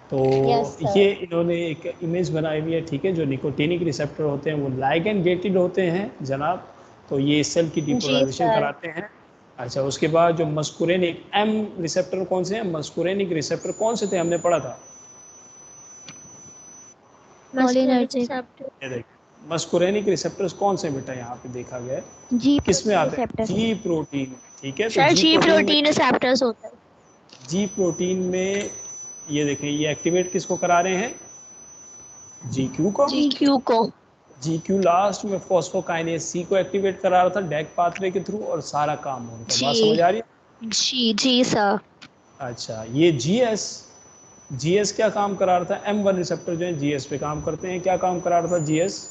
तो यस सर। ये इन्होंने एक इमेज बनाई हुई है। ठीक है, जो निकोटिनिक रिसेप्टर होते हैं वो लाइगेन गेटेड होते हैं जनाब, तो ये सेल की जी डिपोलराइजेशन सर, कराते हैं। अच्छा, उसके बाद जो मस्कुरेनिक एम रिसेप्टर कौन से हैं? मस्कुरेनिक रिसेप्टर कौन से थे, हमने पढ़ा था? मस्कुलिनिक कोलिनर्जिक। रिसेप्टर, ये देखिए मस्कुरेनिक रिसेप्टर्स कौन से बेटा यहाँ पे देखा गया है, जी किस में प्रोटीन आते हैं? रिसेप्टर। जी प्रोटीन। ठीक है, तो सर जी जी प्रोटीन में, प्रोटीन रिसेप्टर्स होते हैं। जी प्रोटीन में ये देखें, ये एक्टिवेट किसको करा रहे हैं? जी क्यू को। GQ को। जी क्यू लास्ट में फॉस्फोकाइनेज सी को एक्टिवेट करा रहा था डैक पाथवे के थ्रू, और सारा काम हो रहा था। बात समझ जी आ रही है? जी सर। अच्छा, ये जीएस, जीएस क्या काम करा रहा था? M1 रिसेप्टर जो है जीएस पे काम करते हैं। क्या काम करा रहा था जीएस?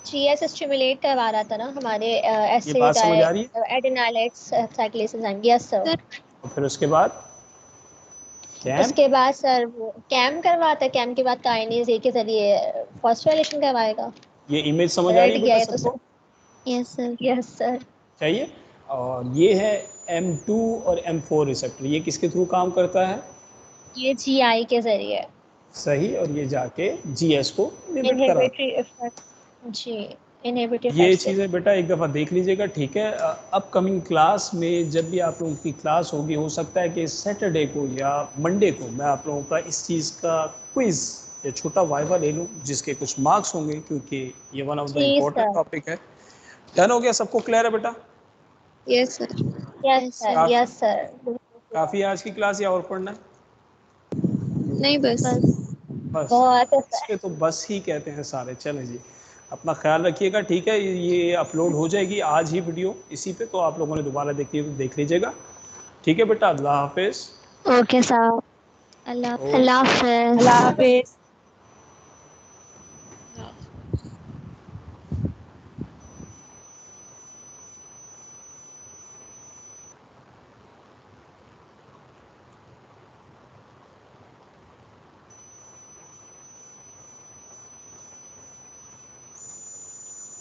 GS स्टिमुलेट करवा रहा था ना हमारे ये बात समझ आ रही है? एडेनाइलेट्स साइक्लेस एंजाइम। Yes sir. और फिर उसके बाद कैम, उसके बाद सर वो कैम करवाता है, कैम के बाद काइनेज ए के जरिए फॉस्फोराइलेशन करवाएगा। ये इमेज समझ आ रही रट है गया बेटा है तो सबको? Sir. Yes sir. Yes sir. चाहिए। और ये है M2 और M4 रिसेप्टर, ये किसके थ्रू काम करता है? ये GI के जरिए सही, और ये जाके जीएस को इनहिबिट कराता इनहिबिटरी इफेक्ट, जी इनहिबिटरी है। ये इफेक्ट से। चीज़ें बेटा एक दफ़ा देख लीजिएगा। ठीक है, अपकमिंग क्लास में जब भी आप लोगों की क्लास होगी, हो सकता है कि सैटरडे को या मंडे को मैं आप लोगों का इस चीज़ का क्विज़ या छोटा वाइवा ले लूँ, जिसके कुछ मार्क्स होंगे, क्योंकि ये one of the G important sir. Topic है। डन हो गया? सबको क्लियर है बेटा? Yes sir. Yes yes sir, sir. Yes sir. काफ़ी आज की क्लास या और पढ़ना है? नहीं बस। बस। बस, बहुत है सर। इसके तो बस ही कहते हैं सारे। चलें जी, अपना ख्याल रखिएगा। ठीक है, ये अपलोड हो जाएगी आज ही वीडियो इसी पे, तो आप लोगों ने दोबारा देखी है तो देख लीजिएगा। ठीक है बेटा, अल्लाह हाफिज़। Okay sir. अल्लाह। ओके। अल्लाह हाफिज़। अल्लाह हाफिज।